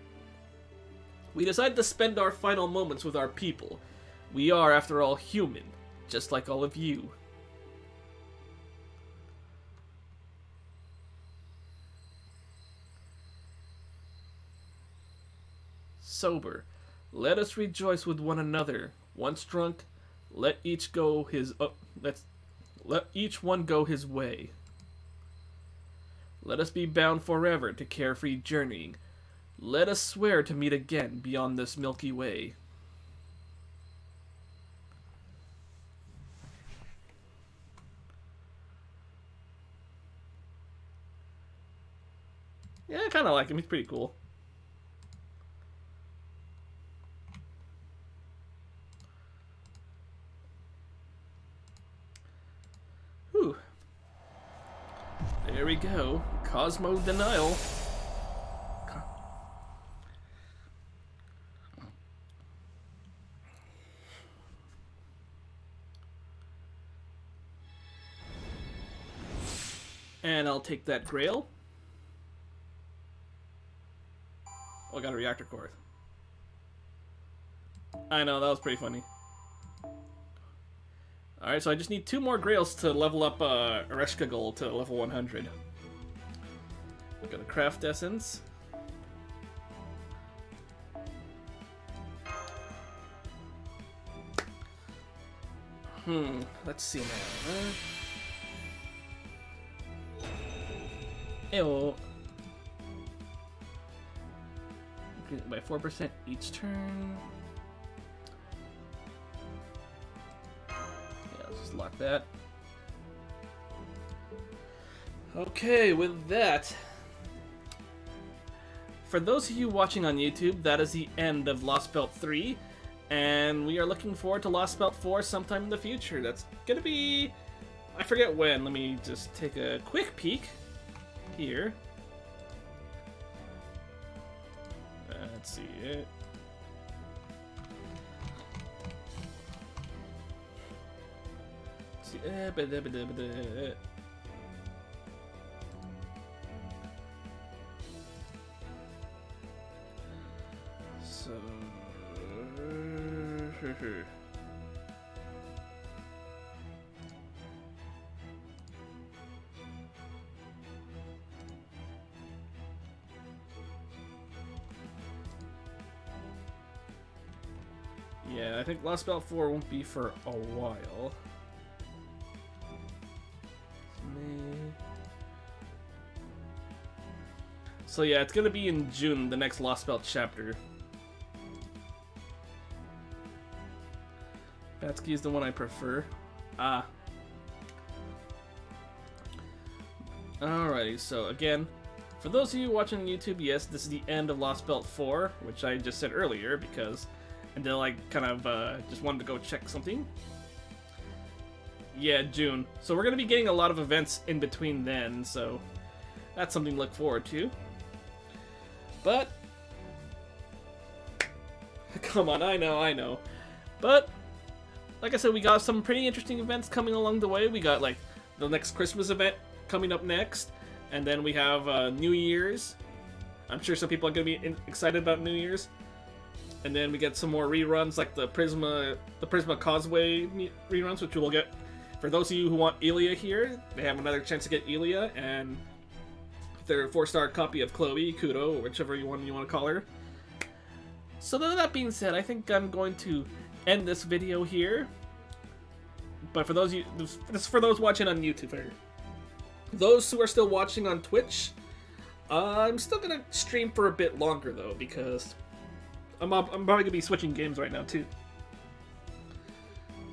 We decided to spend our final moments with our people. We are, after all, human, just like all of you. Sober. Let us rejoice with one another. Once drunk, let each one go his way. Let us be bound forever to carefree journeying. Let us swear to meet again beyond this Milky Way. Yeah, I kind of like him. He's pretty cool. Whew. There we go. Cosmo Denial. And I'll take that Grail. Oh, I got a reactor core. I know, that was pretty funny. Alright, so I just need 2 more Grails to level up Ereshkigal Gold to level 100. We're gonna craft Essence. Let's see now. Ew. By 4% each turn. Yeah, let's just lock that. Okay, with that, for those of you watching on YouTube, that is the end of Lostbelt 3, and we are looking forward to Lostbelt 4 sometime in the future. That's gonna be... I forget when. Let me just take a quick peek here. Let's see it. Let's see. So yeah, I think Lostbelt 4 won't be for a while. So yeah, it's gonna be in June, the next Lostbelt chapter. Batsky is the one I prefer. Ah. Alrighty, so again, for those of you watching on YouTube, yes, this is the end of Lostbelt 4, which I just said earlier because until I kind of just wanted to go check something. Yeah, June. So we're going to be getting a lot of events in between then, so that's something to look forward to. But come on, I know. But like I said, we got some pretty interesting events coming along the way. We got like the next Christmas event coming up next, and then we have New Year's. I'm sure some people are going to be excited about New Year's. And then we get some more reruns like the Prisma Causeway reruns, which we'll get For those of you who want Elia here, they have another chance to get Elia and their 4-star copy of Chloe, Kudo, or whichever one you want to call her. So that being said, I think I'm going to end this video here. But for those this is for those watching on YouTube. For those who are still watching on Twitch, I'm still gonna stream for a bit longer though, because I'm probably gonna be switching games right now too.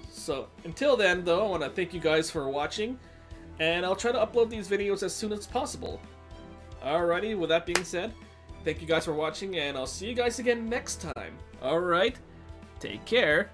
So until then though, I want to thank you guys for watching, and I'll try to upload these videos as soon as possible. Alrighty, with that being said, thank you guys for watching, and I'll see you guys again next time. Alright, take care.